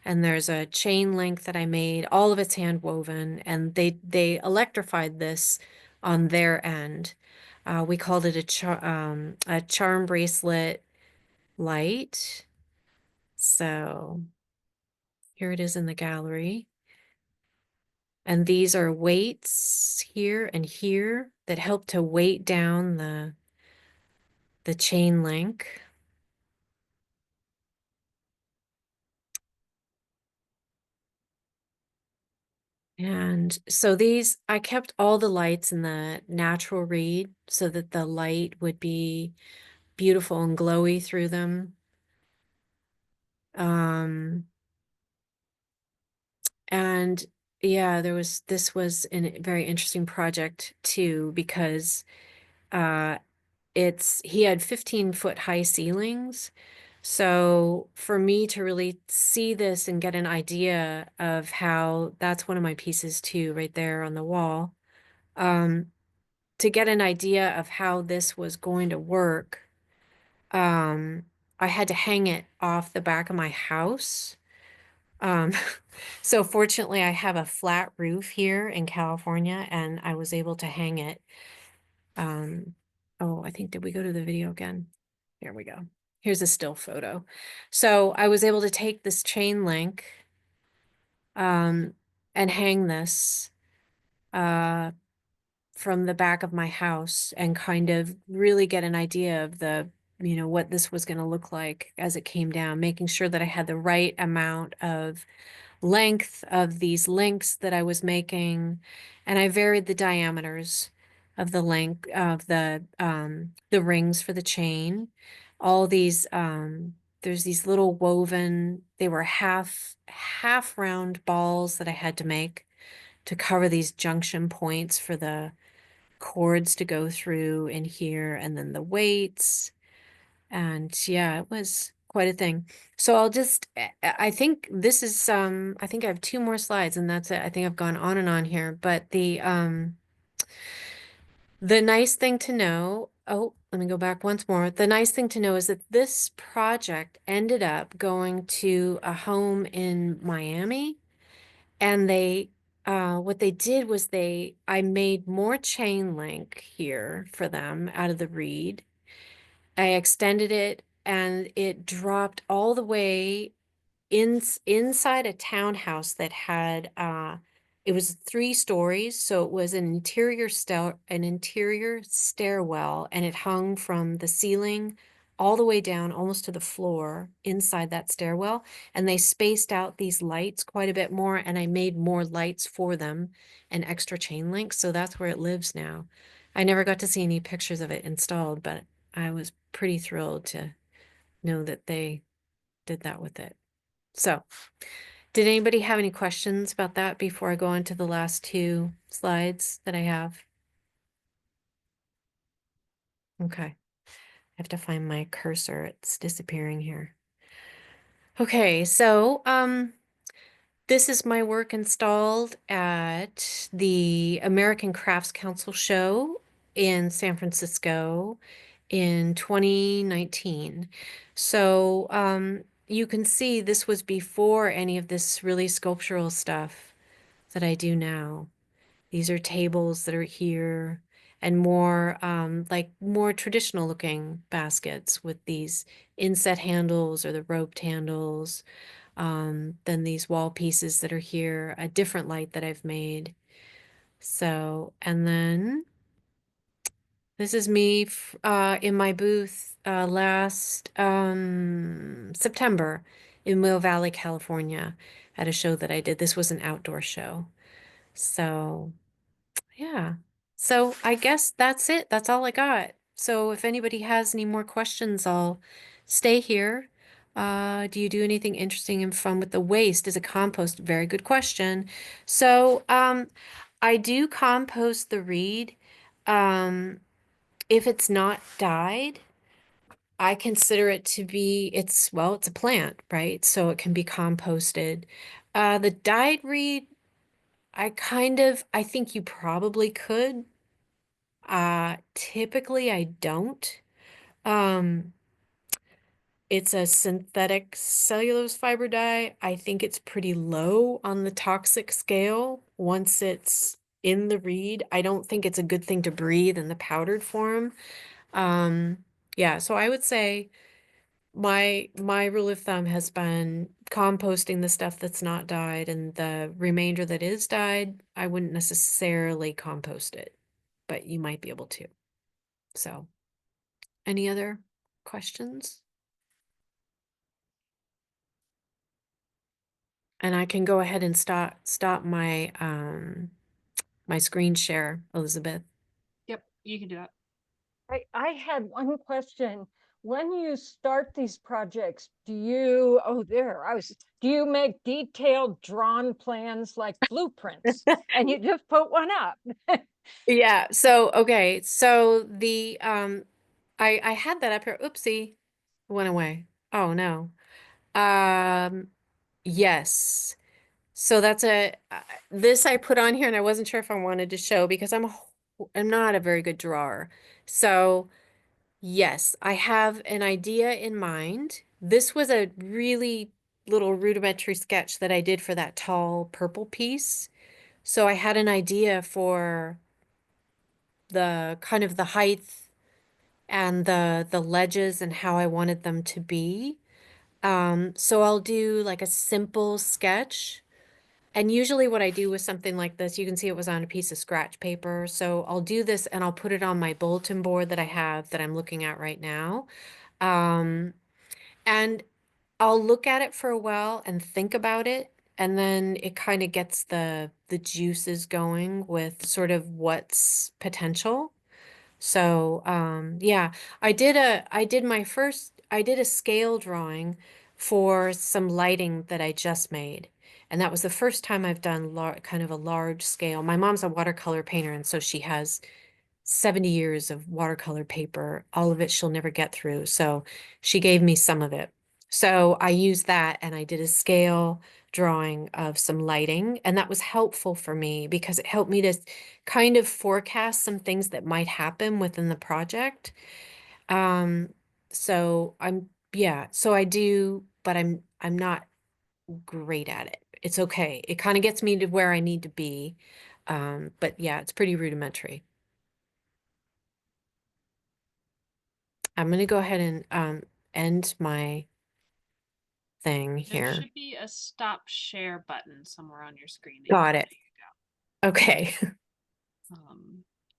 and there's a chain link that I made. All of it's hand woven, and they electrified this on their end. We called it a charm bracelet light. So here it is in the gallery. And these are weights here and here that help to weight down the chain link. And so these, I kept all the lights in the natural reed so that the light would be beautiful and glowy through them. And yeah, this was a very interesting project too, because he had 15-foot high ceilings. So for me to really see this and get an idea of how, that's one of my pieces too, right there on the wall, to get an idea of how this was going to work, I had to hang it off the back of my house. So fortunately I have a flat roof here in California and I was able to hang it. Oh, I think, did we go to the video again? Here we go. Here's a still photo. So I was able to take this chain link and hang this from the back of my house and kind of really get an idea of what this was going to look like as it came down, making sure that I had the right amount of length of these links that I was making, and I varied the diameters of the length of the rings for the chain. All these there's these little woven, they were half round balls that I had to make to cover these junction points for the cords to go through in here, and then the weights. And yeah, it was quite a thing. So I'll just, I think this is, I think I have 2 more slides and that's it. I think I've gone on and on here, but the nice thing to know, oh, let me go back once more. The nice thing to know is that this project ended up going to a home in Miami, and what they did was I made more chain link here for them out of the reed. I extended it and it dropped all the way inside a townhouse that had it was 3 stories, so it was an interior stairwell, and it hung from the ceiling all the way down almost to the floor inside that stairwell. And they spaced out these lights quite a bit more, and I made more lights for them and extra chain link, so that's where it lives now. I never got to see any pictures of it installed, but I was pretty thrilled to know that they did that with it. So, did anybody have any questions about that before I go on to the last 2 slides that I have? Okay. I have to find my cursor. It's disappearing here. Okay, so this is my work installed at the American Crafts Council show in San Francisco in 2019. So you can see this was before any of this really sculptural stuff that I do now. These are tables that are here, and more like more traditional looking baskets with these inset handles or the roped handles. Then these wall pieces that are here, a different light that I've made. So, and then this is me in my booth last September in Mill Valley, California, at a show that I did. This was an outdoor show. So, yeah. So I guess that's it. That's all I got. So if anybody has any more questions, I'll stay here. Do you do anything interesting and fun with the waste as a compost? Very good question. So, I do compost the reed. If it's not dyed, I consider it to be, well, it's a plant, right? So it can be composted. The dyed reed, I think you probably could. Typically I don't. Um, it's a synthetic cellulose fiber dye. I think it's pretty low on the toxic scale once it's in the reed. I don't think it's a good thing to breathe in the powdered form. Um, yeah, so I would say my rule of thumb has been composting the stuff that's not dyed, and the remainder that is dyed, I wouldn't necessarily compost it, but you might be able to. So, any other questions? And I can go ahead and stop my my screen share, Elizabeth. Yep, you can do that. I had one question. When you start these projects, do you make detailed drawn plans like blueprints and you just put one up? Yeah, so okay, so the I had that up here. Oopsie, it went away. Oh no. Um yes. So that's this I put on here, and I wasn't sure if I wanted to show because I'm not a very good drawer. So yes, I have an idea in mind. This was a really little rudimentary sketch that I did for that tall purple piece. So I had an idea for the kind of the height and the ledges and how I wanted them to be. So I'll do like a simple sketch. And usually what I do with something like this, you can see it was on a piece of scratch paper. So I'll do this and I'll put it on my bulletin board that I have that I'm looking at right now. And I'll look at it for a while and think about it. And then it kind of gets the juices going with sort of what's potential. So, yeah, I did a scale drawing for some lighting that I just made. And that was the first time I've done kind of a large scale. My mom's a watercolor painter, and so she has 70 years of watercolor paper. All of it she'll never get through. So she gave me some of it. So I used that and I did a scale drawing of some lighting. And that was helpful for me because it helped me to kind of forecast some things that might happen within the project. Um, so yeah, so I do, but I'm not great at it. It's okay. It kind of gets me to where I need to be. But yeah, it's pretty rudimentary. I'm going to go ahead and end my thing There here. should be a stop share button somewhere on your screen that Got it. Okay.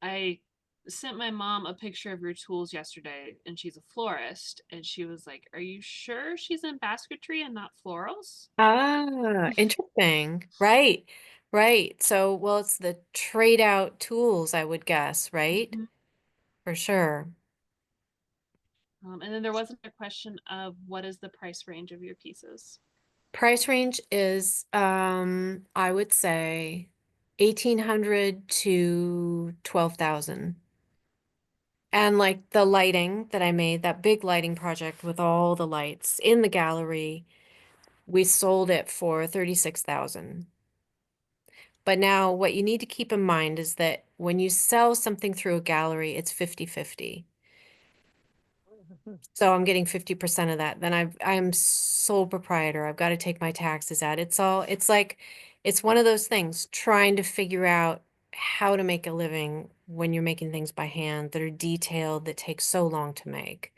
I sent my mom a picture of your tools yesterday, and she's a florist, and she was like, "Are you sure she's in basketry and not florals?" Ah, interesting. Right. Right. So, well, it's the trade out tools, I would guess, right? Mhm. For sure. And then there was a question of what is the price range of your pieces? Price range is, I would say 1,800 to 12,000. And like the lighting that I made, that big lighting project with all the lights in the gallery, we sold it for 36,000. But now what you need to keep in mind is that when you sell something through a gallery, it's 50-50. So I'm getting 50% of that. Then I'm sole proprietor. I've got to take my taxes out. It's like, it's one of those things, trying to figure out how to make a living when you're making things by hand that are detailed, that take so long to make,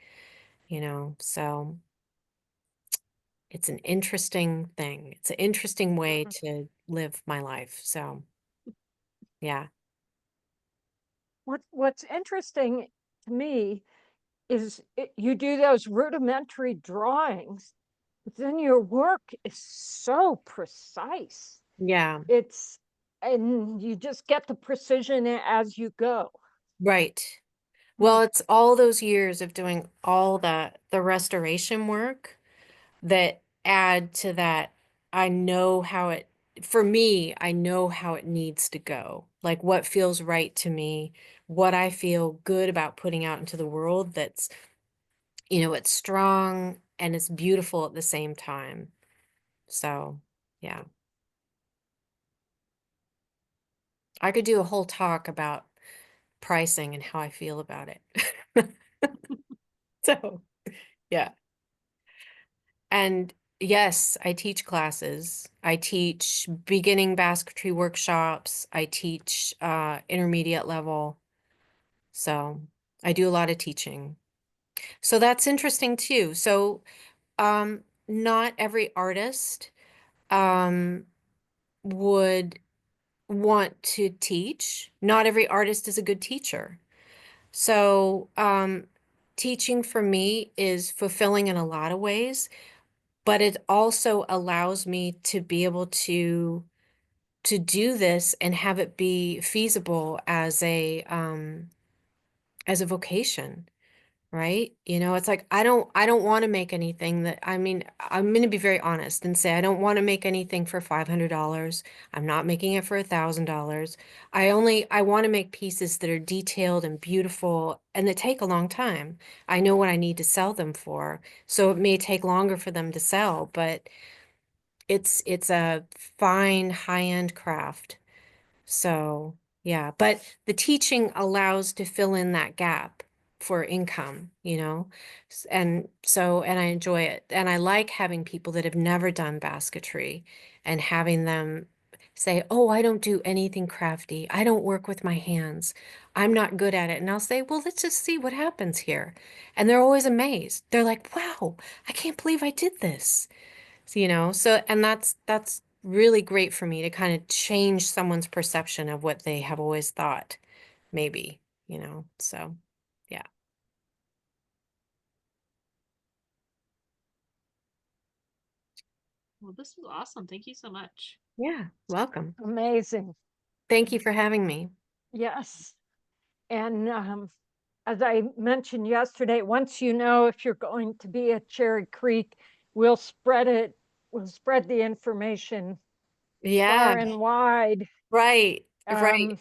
so it's an interesting thing. It's an interesting way to live my life. So yeah. What's interesting to me is you do those rudimentary drawings, but then your work is so precise. Yeah. And you just get the precision as you go. Right. Mm. Well, it's all those years of doing all the restoration work that add to that. I know how it, for me, I know how it needs to go. Like what feels right to me, what I feel good about putting out into the world that's, it's strong and it's beautiful at the same time. So, yeah. I could do a whole talk about pricing and how I feel about it. So, yeah. And yes, I teach classes. I teach beginning basketry workshops. I teach intermediate level. So I do a lot of teaching. So that's interesting too. So not every artist um, would want to teach. Not every artist is a good teacher. So teaching for me is fulfilling in a lot of ways, but it also allows me to be able to do this and have it be feasible as a vocation, right? It's like I don't want to make anything that, I mean, I'm going to be very honest and say I don't want to make anything for $500. I'm not making it for $1,000. I want to make pieces that are detailed and beautiful and that take a long time. I know what I need to sell them for, so it may take longer for them to sell, but it's a fine high-end craft. So, yeah, but the teaching allows to fill in that gap for income, and I enjoy it. And I like having people that have never done basketry and having them say, "Oh, I don't do anything crafty. I don't work with my hands. I'm not good at it." And I'll say, "Well, let's just see what happens here." And they're always amazed. They're like, "Wow, I can't believe I did this." So and that's really great for me to kind of change someone's perception of what they have always thought, maybe, so yeah. Well, this was awesome. Thank you so much. Yeah, welcome. Amazing. Thank you for having me. Yes. And as I mentioned yesterday, once you know if you're going to be at Cherry Creek, we'll spread the information Yeah, far and wide. right, right. Um,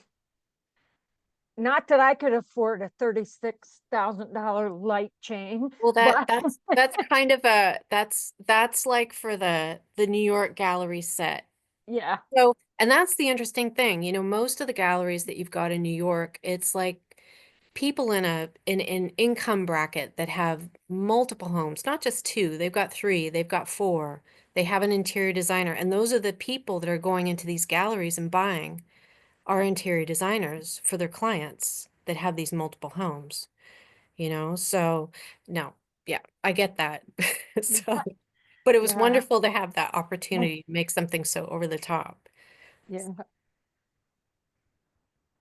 Not that I could afford a $36,000 light chain, Well, but that's kind of that's like for the New York gallery set. yeah, So, and that's the interesting thing, you know, most of the galleries that you've got in New York, it's like people in in an income bracket that have multiple homes, not just two, they've got three, they've got four, they have an interior designer, and those are the people that are going into these galleries and buying are interior designers for their clients that have these multiple homes, you know? So, no, yeah, I get that. So, yeah, but it was yeah, wonderful to have that opportunity to make something so over the top. yeah.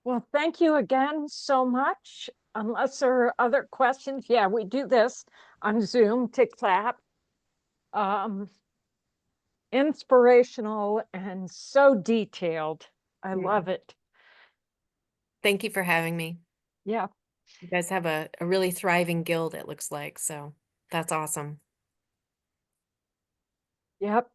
Well, thank you again so much. Unless there are other questions, yeah, we do this on Zoom to clap. Um, Inspirational and so detailed. I Yeah. love it. Thank you for having me. Yeah, You guys have a really thriving guild, it looks like, so that's awesome. yep.